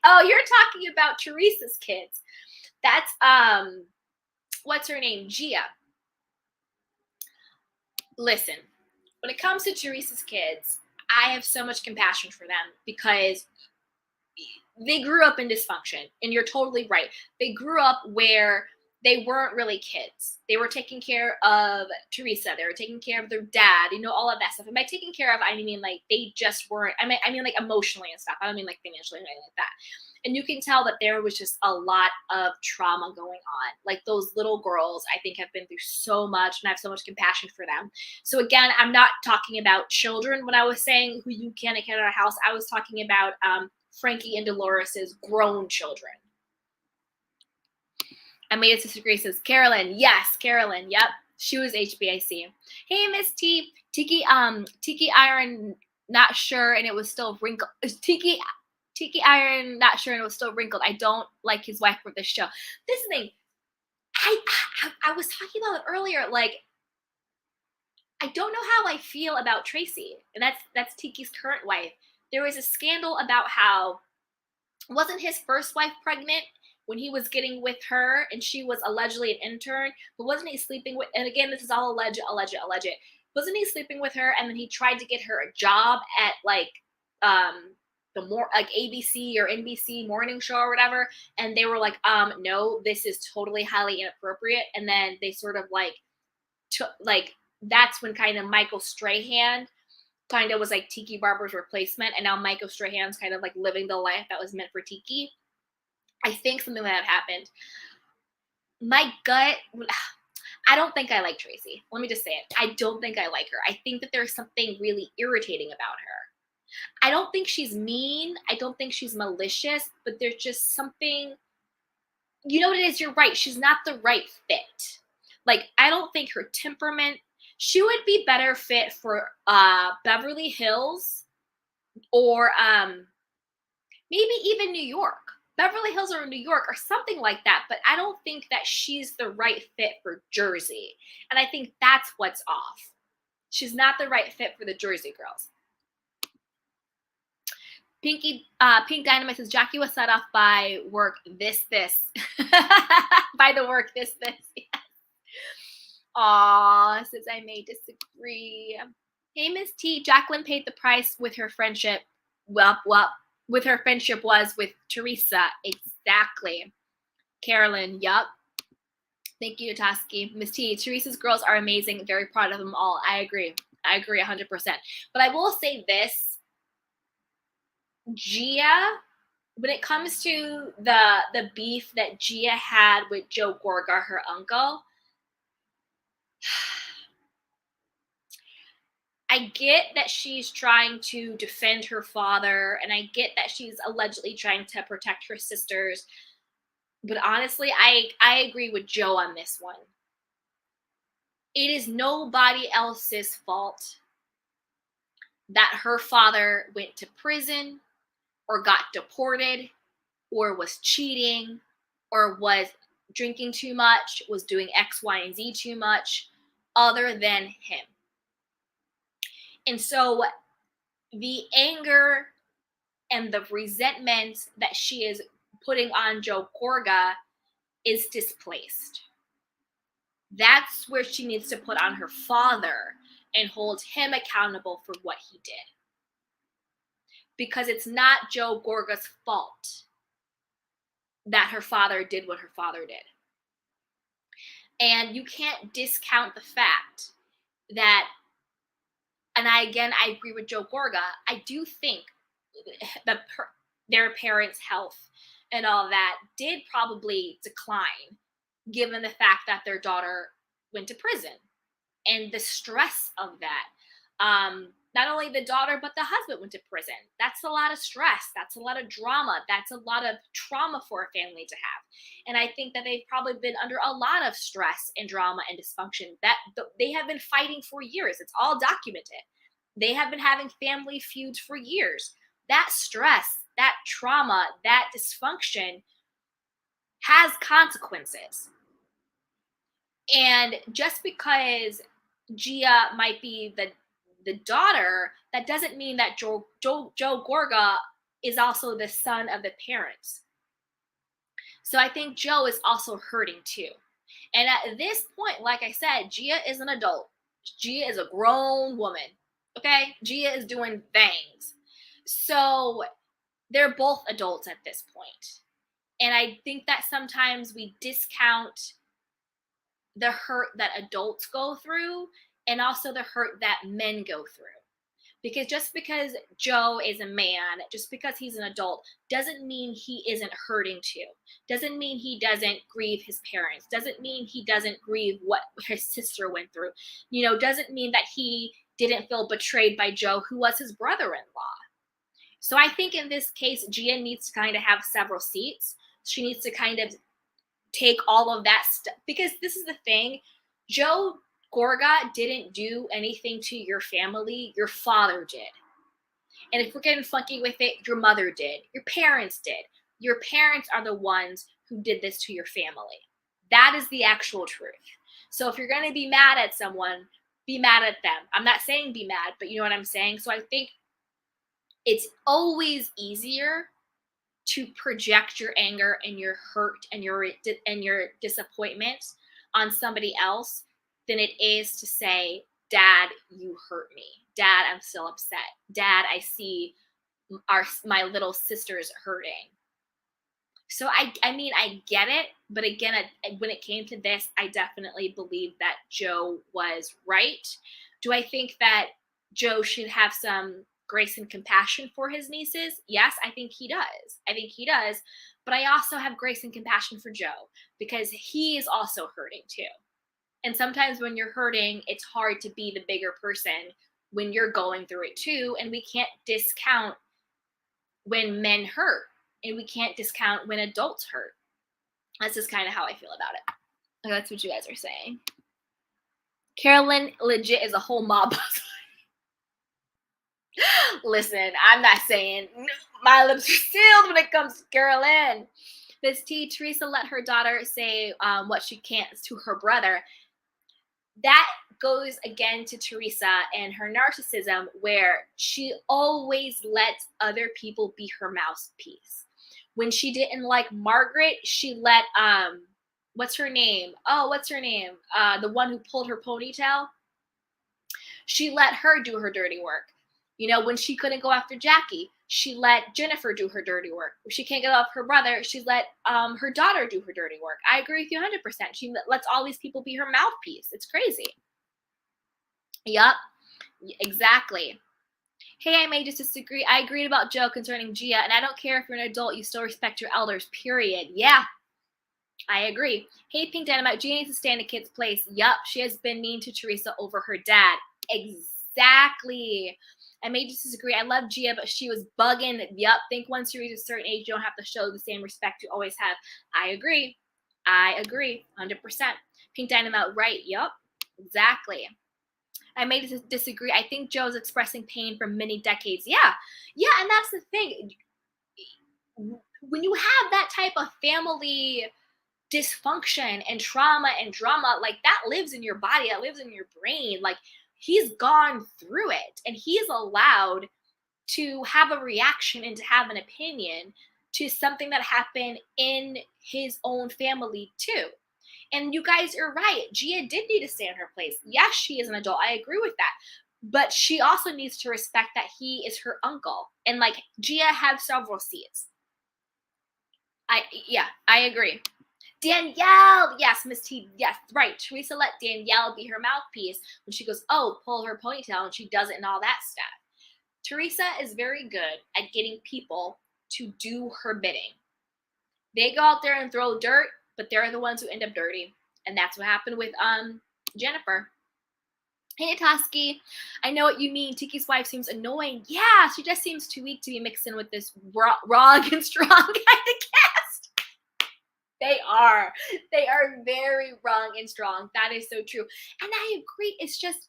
[SPEAKER 1] you're talking about Theresa's kids. That's, what's her name? Gia. Listen, when it comes to Theresa's kids, I have so much compassion for them because they grew up in dysfunction. And you're totally right. They grew up where they weren't really kids. They were taking care of Theresa. They were taking care of their dad, all of that stuff. And by taking care of, I mean like they just weren't, I mean like emotionally and stuff. I don't mean like financially or anything like that. And you can tell that there was just a lot of trauma going on. Like those little girls, I think, have been through so much, and I have so much compassion for them. So again, I'm not talking about children when I was saying who you can and cannot our house. I was talking about Frankie and Dolores's grown children. I made it disagree. Says Carolyn. Yes, Carolyn. Yep, she was HBIC. Hey, Miss T. Tiki iron, not sure, and it was still wrinkled. Tiki iron, not sure, and it was still wrinkled. I don't like his wife for this show. This thing, I was talking about it earlier. Like, I don't know how I feel about Tracy, and that's Tiki's current wife. There was a scandal about how wasn't his first wife pregnant when he was getting with her, and she was allegedly an intern, but wasn't he sleeping with? And again, this is all alleged. Wasn't he sleeping with her, and then he tried to get her a job at like the more like ABC or NBC morning show or whatever, and they were like, no, this is totally highly inappropriate. And then they sort of like took like that's when kind of Michael Strahan kind of was like Tiki Barber's replacement, and now Michael Strahan's kind of like living the life that was meant for Tiki. I think something like that happened. My gut, I don't think I like Tracy. Let me just say it. I don't think I like her. I think that there's something really irritating about her. I don't think she's mean. I don't think she's malicious, but there's just something, you know what it is? You're right. She's not the right fit. Like, I don't think her temperament, she would be better fit for Beverly Hills or maybe even New York. Beverly Hills or New York or something like that, but I don't think that she's the right fit for Jersey. And I think that's what's off. She's not the right fit for the Jersey girls. Pink Dynamite says Jackie was set off by work this. By the work this. Yes. Aw, says I may disagree. Hey, Miss T, Jacqueline paid the price with her friendship. Well, with her friendship was with Teresa. Exactly. Carolyn, yup. Thank you, Toski. Miss T, Teresa's girls are amazing. Very proud of them all. I agree 100%. But I will say this, Gia, when it comes to the beef that Gia had with Joe Gorga, her uncle, I get that she's trying to defend her father, and I get that she's allegedly trying to protect her sisters. But honestly, I agree with Joe on this one. It is nobody else's fault that her father went to prison or got deported or was cheating or was drinking too much, was doing X, Y, and Z too much, other than him. And so the anger and the resentment that she is putting on Joe Gorga is displaced. That's where she needs to put on her father and hold him accountable for what he did. Because it's not Joe Gorga's fault that her father did what her father did. And you can't discount the fact that, and I agree with Joe Gorga, I do think that their parents' health and all that did probably decline given the fact that their daughter went to prison and the stress of that. Not only the daughter, but the husband went to prison. That's a lot of stress. That's a lot of drama. That's a lot of trauma for a family to have. And I think that they've probably been under a lot of stress and drama and dysfunction that they have been fighting for years. It's all documented. They have been having family feuds for years. That stress, that trauma, that dysfunction has consequences. And just because Gia might be the daughter, that doesn't mean that Joe Gorga is also the son of the parents. So I think Joe is also hurting too. And at this point, like I said, Gia is an adult. Gia is a grown woman. Okay? Gia is doing things. So they're both adults at this point. And I think that sometimes we discount the hurt that adults go through and also the hurt that men go through. Because just because Joe is a man, just because he's an adult, doesn't mean he isn't hurting too. Doesn't mean he doesn't grieve his parents. Doesn't mean he doesn't grieve what his sister went through. Doesn't mean that he didn't feel betrayed by Joe, who was his brother-in-law. So I think in this case, Gia needs to kind of have several seats. She needs to kind of take all of that stuff, because this is the thing, Joe Gorga didn't do anything to your family, your father did. And if we're getting funky with it, your mother did, your parents did. Your parents are the ones who did this to your family. That is the actual truth. So if you're going to be mad at someone, be mad at them. I'm not saying be mad, but you know what I'm saying? So I think it's always easier to project your anger and your hurt and your disappointment on somebody else than it is to say, Dad, you hurt me. Dad, I'm still upset. Dad, I see my little sister's hurting. So I mean, I get it. But again, when it came to this, I definitely believe that Joe was right. Do I think that Joe should have some grace and compassion for his nieces? Yes, I think he does. But I also have grace and compassion for Joe because he is also hurting too. And sometimes when you're hurting, it's hard to be the bigger person when you're going through it too. And we can't discount when men hurt, and we can't discount when adults hurt. That's just kind of how I feel about it. That's what you guys are saying. Carolyn legit is a whole mob. Listen, I'm not saying my lips are sealed when it comes to Carolyn. Miss T, Teresa let her daughter say what she can't to her brother. That goes again to Teresa and her narcissism, where she always lets other people be her mouthpiece. When she didn't like Margaret, she let what's her name? Oh, what's her name? The one who pulled her ponytail. She let her do her dirty work. You know, when she couldn't go after Jackie, she let Jennifer do her dirty work. If she can't get off her brother, she let her daughter do her dirty work. I agree with you 100%. She lets all these people be her mouthpiece. It's crazy. Yup, exactly. Hey, I may just disagree. I agreed about Joe concerning Gia, and I don't care if you're an adult, you still respect your elders, period. Yeah, I agree. Hey, Pink Dynamite, Gia needs to stay in the kid's place. Yup, she has been mean to Teresa over her dad. Exactly. I may just disagree. I love Gia, but she was bugging. Yup, think once you reach a certain age, you don't have to show the same respect you always have. I agree. 100%. Pink Dynamite, right. Yup, exactly. I may disagree. I think Joe's expressing pain for many decades. Yeah, and that's the thing. When you have that type of family dysfunction and trauma and drama, like that lives in your body, that lives in your brain. Like he's gone through it and he's allowed to have a reaction and to have an opinion to something that happened in his own family too. And you guys are right. Gia did need to stay in her place. Yes, she is an adult. I agree with that. But she also needs to respect that he is her uncle. And like Gia have several seats. I agree. Danielle, yes, Miss T, yes, right. Teresa let Danielle be her mouthpiece when she goes, oh, pull her ponytail, and she does it and all that stuff. Teresa is very good at getting people to do her bidding. They go out there and throw dirt, but they're the ones who end up dirty. And that's what happened with Jennifer. Hey, Toski, I know what you mean. Tiki's wife seems annoying. Yeah, she just seems too weak to be mixed in with this raw and strong kind of cast. They are very wrong and strong. That is so true. And I agree. It's just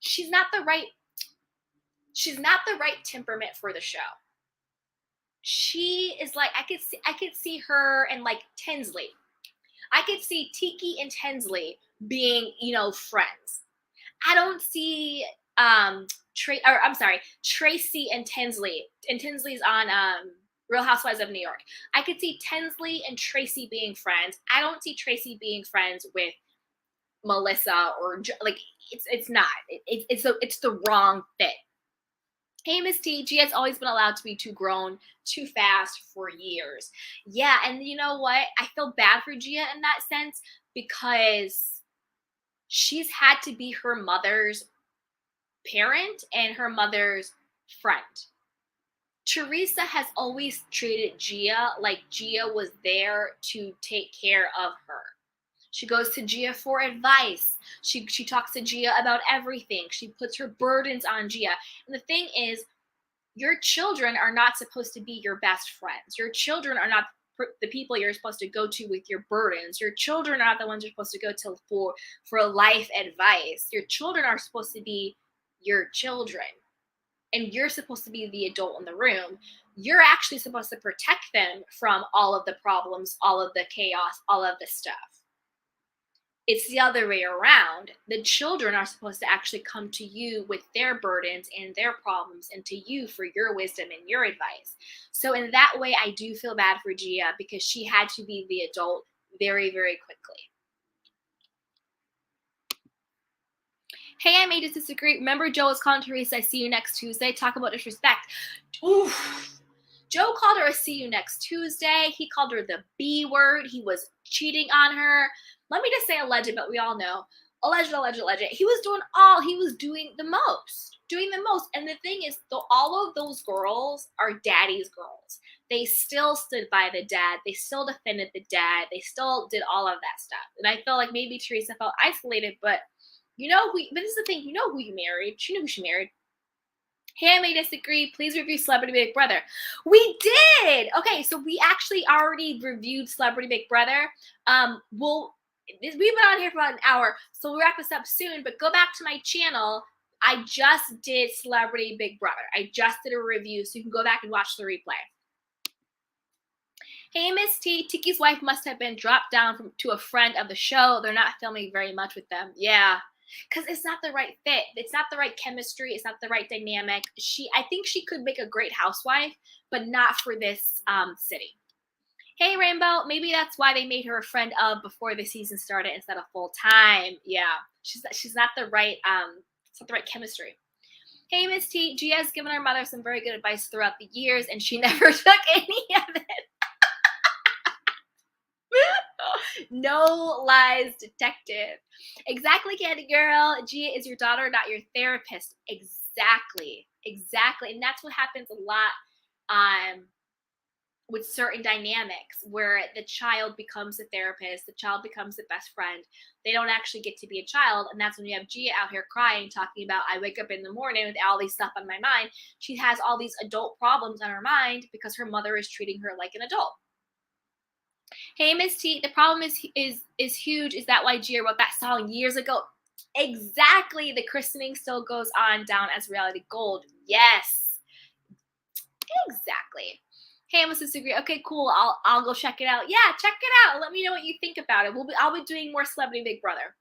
[SPEAKER 1] she's not the right temperament for the show. She is like I could see her and like Tinsley. I could see Tiki and Tinsley being, friends. I don't see Tracy and Tinsley. And Tinsley's on Real Housewives of New York. I could see Tinsley and Tracy being friends. I don't see Tracy being friends with Melissa or like it's not. It's the wrong fit. Hey, Miss T, Gia has always been allowed to be too grown, too fast for years. Yeah, and you know what? I feel bad for Gia in that sense because she's had to be her mother's parent and her mother's friend. Teresa has always treated Gia like Gia was there to take care of her. She goes to Gia for advice. She talks to Gia about everything. She puts her burdens on Gia. And the thing is, your children are not supposed to be your best friends. Your children are not the people you're supposed to go to with your burdens. Your children are not the ones you're supposed to go to for life advice. Your children are supposed to be your children. And you're supposed to be the adult in the room. You're actually supposed to protect them from all of the problems, all of the chaos, all of the stuff. It's the other way around. The children are supposed to actually come to you with their burdens and their problems and to you for your wisdom and your advice. So in that way, I do feel bad for Gia because she had to be the adult very, very quickly. Hey, I may just disagree. Remember Joe was calling Teresa, I see you next Tuesday. Talk about disrespect. Oof. Joe called her a see you next Tuesday. He called her the B word. He was cheating on her. Let me just say alleged, but we all know. Alleged. He was doing the most. And the thing is, though, all of those girls are daddy's girls. They still stood by the dad. They still defended the dad. They still did all of that stuff. And I felt like maybe Teresa felt isolated, but but this is the thing, you know who you married. She knew who she married. Hey, I may disagree. Please review Celebrity Big Brother. We did. Okay, so we actually already reviewed Celebrity Big Brother. We've been on here for about an hour, so we'll wrap this up soon. But go back to my channel, I just did Celebrity Big Brother. I just did a review, so you can go back and watch the replay. Hey, Miss T, Tiki's wife must have been dropped down to a friend of the show. They're not filming very much with them. Yeah, because it's not the right fit. It's not the right chemistry. It's not the right dynamic. I think she could make a great housewife, but not for this city. Hey, Rainbow, maybe that's why they made her a friend of before the season started instead of full time. Yeah, she's not the right it's not the right chemistry. Hey, Miss T, Gia has given her mother some very good advice throughout the years, and she never took any of it. No lies detected. Exactly, Candy Girl. Gia is your daughter, not your therapist. Exactly. And that's what happens a lot with certain dynamics where the child becomes the therapist, the child becomes the best friend. They don't actually get to be a child. And that's when you have Gia out here crying, talking about, I wake up in the morning with all these stuff on my mind. She has all these adult problems on her mind because her mother is treating her like an adult. Hey, Miss T, the problem is huge. Is that why Gia wrote that song years ago? Exactly. The christening still goes on down as reality gold. Yes, exactly. Hey, I'm disagree. Okay, cool. I'll go check it out. Yeah, check it out. Let me know what you think about it. I'll be doing more Celebrity Big Brother,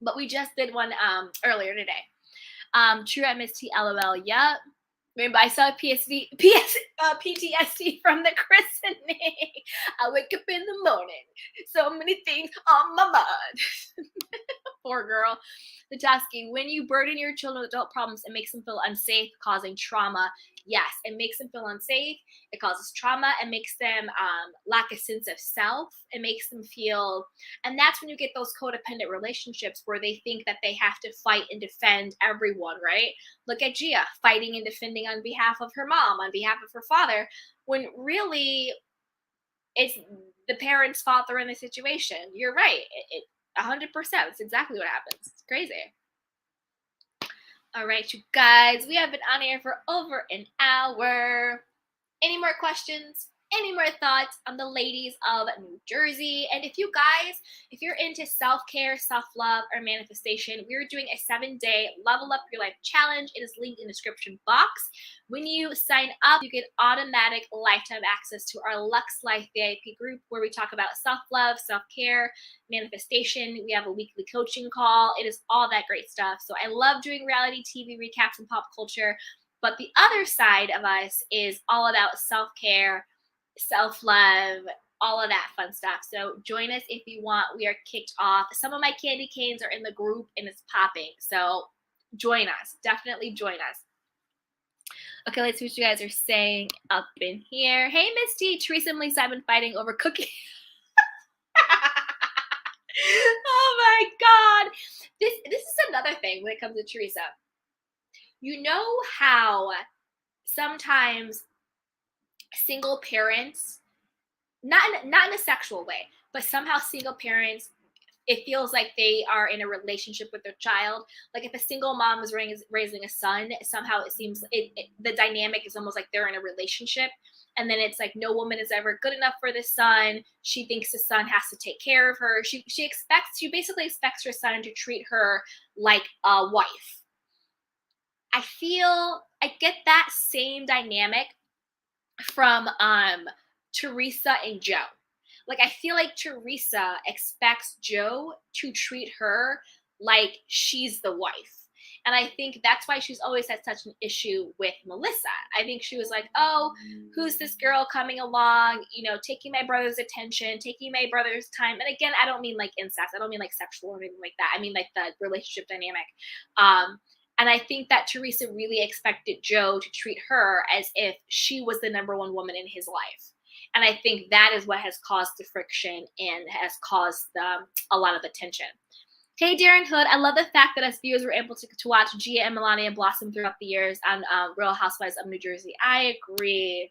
[SPEAKER 1] but we just did one earlier today. True at Miss T. LOL. Yup. Remember, I saw PTSD from the christening. I wake up in the morning, so many things on my mind. Poor girl. The tasking, when you burden your children with adult problems, it makes them feel unsafe, causing trauma. Yes, it makes them feel unsafe. It causes trauma. It makes them lack a sense of self. It makes them feel, and that's when you get those codependent relationships where they think that they have to fight and defend everyone, right? Look at Gia fighting and defending on behalf of her mom, on behalf of her father, when really it's the parents' fault they're in the situation. You're right. 100%. That's exactly what happens. It's crazy. All right, you guys, we have been on air for over an hour. Any more questions? Any more thoughts on the ladies of New Jersey? And if you're into self-care, self-love, or manifestation, we're doing a 7-day Level Up Your Life challenge. It is linked in the description box. When you sign up, you get automatic lifetime access to our Lux Life VIP group where we talk about self-love, self-care, manifestation. We have a weekly coaching call. It is all that great stuff. So I love doing reality TV recaps and pop culture. But the other side of us is all about self-care, self-love, all of that fun stuff. So join us if you want. We are kicked off. Some of my candy canes are in the group and it's popping. So join us. Definitely join us. Okay, let's see what you guys are saying up in here. Hey, Miss T, Teresa and Lisa have been fighting over cooking. Oh my God. This is another thing when it comes to Teresa. You know how sometimes single parents, not in a sexual way, but somehow single parents, it feels like they are in a relationship with their child. Like if a single mom is raising a son, somehow it seems the dynamic is almost like they're in a relationship. And then it's like no woman is ever good enough for the son. She thinks the son has to take care of her. She basically expects her son to treat her like a wife. I get that same dynamic from Theresa and Joe. Like I feel like Theresa expects Joe to treat her like she's the wife. And I think that's why she's always had such an issue with Melissa. I think she was like, oh, who's this girl coming along, taking my brother's attention, taking my brother's time. And again, I don't mean like incest. I don't mean like sexual or anything like that. I mean like the relationship dynamic. And I think that Teresa really expected Joe to treat her as if she was the number one woman in his life. And I think that is what has caused the friction and has caused a lot of the tension. Hey, Darren Hood, I love the fact that us viewers were able to watch Gia and Melania blossom throughout the years on Real Housewives of New Jersey. I agree.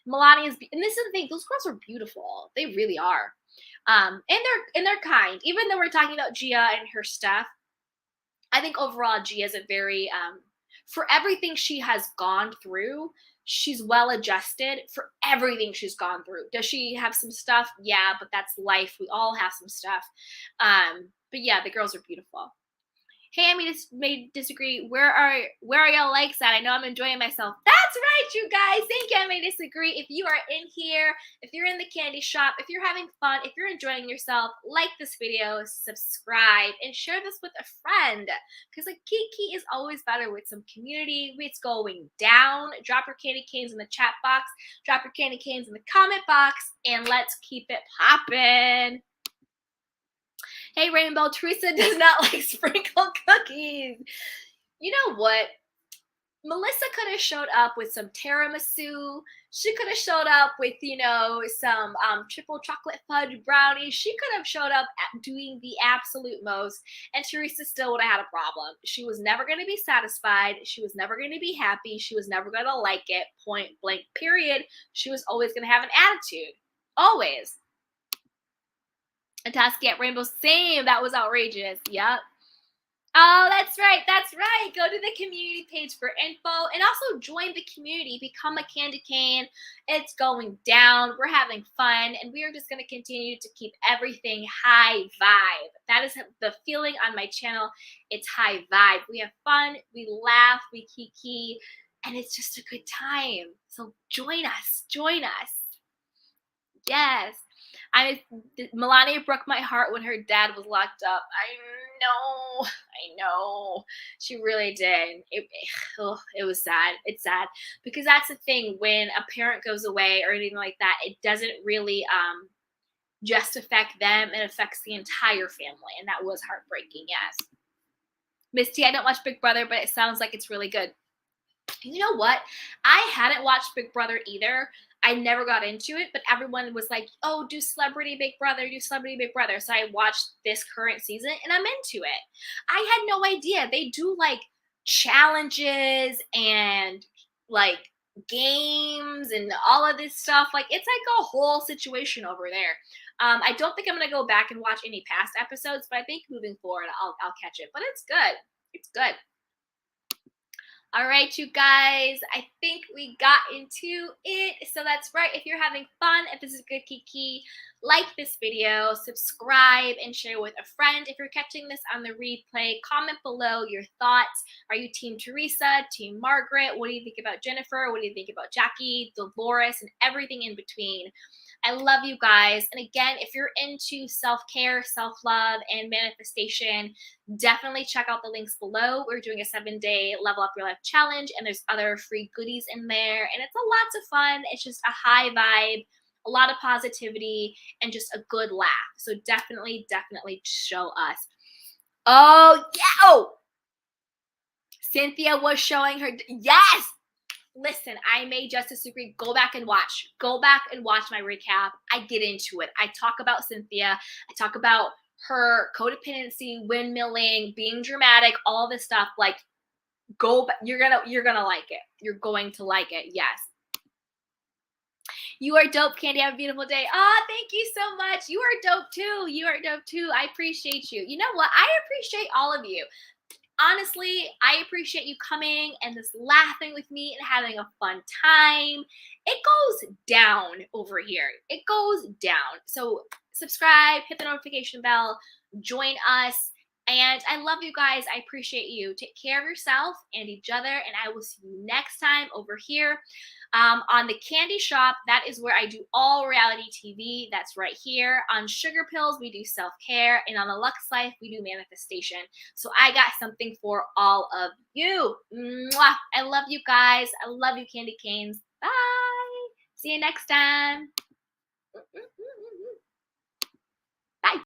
[SPEAKER 1] Melania's, and this is the thing, those girls are beautiful. They really are. And they're kind. Even though we're talking about Gia and her stuff, I think overall Gia is a very, for everything she has gone through, she's well adjusted for everything she's gone through. Does she have some stuff? Yeah, but that's life. We all have some stuff. But yeah, the girls are beautiful. Hey, may disagree. Where are y'all likes at? I know I'm enjoying myself. That's right, you guys. Thank you. I may disagree. If you are in here, if you're in the candy shop, if you're having fun, if you're enjoying yourself, like this video, subscribe, and share this with a friend. Because like Kiki is always better with some community. It's going down. Drop your candy canes in the chat box. Drop your candy canes in the comment box, and let's keep it poppin'. Hey, Rainbow, Teresa does not like sprinkled cookies. You know what? Melissa could have showed up with some tiramisu. She could have showed up with, some triple chocolate fudge brownies. She could have showed up doing the absolute most, and Teresa still would have had a problem. She was never going to be satisfied. She was never going to be happy. She was never going to like it, point blank, period. She was always going to have an attitude. Always. And Tasky at Rainbow, same. That was outrageous. Yep. Oh, that's right. That's right. Go to the community page for info and also join the community. Become a candy cane. It's going down. We're having fun, and we are just going to continue to keep everything high vibe. That is the feeling on my channel. It's high vibe. We have fun. We laugh. We kiki, and it's just a good time. So join us. Join us. Yes. Melania broke my heart when her dad was locked up. I know. She really did. It was sad. It's sad because that's the thing. When a parent goes away or anything like that, it doesn't really just affect them. It affects the entire family, and that was heartbreaking. Yes. Misty, I don't watch Big Brother, but it sounds like it's really good. You know what? I hadn't watched Big Brother either. I never got into it, but everyone was like, oh, do Celebrity Big Brother, do Celebrity Big Brother. So I watched this current season and I'm into it. I had no idea. They do like challenges and like games and all of this stuff. Like it's like a whole situation over there. I don't think I'm going to go back and watch any past episodes, but I think moving forward, I'll catch it. But it's good. It's good. All right, you guys, I think we got into it. So that's right. If you're having fun, if this is good kiki, like this video, subscribe, and share with a friend. If you're catching this on the replay, comment below your thoughts. Are you Team Teresa, Team Margaret? What do you think about Jennifer? What do you think about Jackie, Dolores, and everything in between? I love you guys. And again, if you're into self-care, self-love, and manifestation, definitely check out the links below. We're doing a 7-day level up your life challenge, and there's other free goodies in there. And it's a lots of fun. It's just a high vibe, a lot of positivity, and just a good laugh. So definitely show us. Oh, yeah. Oh, Cynthia was showing her. Yes. Listen, I may just disagree. Go back and watch. Go back and watch my recap. I get into it. I talk about Cynthia. I talk about her codependency, windmilling, being dramatic, all this stuff. Like, go back. You're gonna like it. You're going to like it. Yes. You are dope, Candy. Have a beautiful day. Thank you so much. You are dope too. You are dope too. I appreciate you. You know what? I appreciate all of you. Honestly, I appreciate you coming and just laughing with me and having a fun time. It goes down over here. It goes down. So subscribe, hit the notification bell, join us. And I love you guys. I appreciate you. Take care of yourself and each other. And I will see you next time over here on the Candy Shop. That is where I do all reality TV. That's right here. On Sugar Pills, we do self-care. And on the Lux Life, we do manifestation. So I got something for all of you. Mwah. I love you guys. I love you, Candy Canes. Bye. See you next time.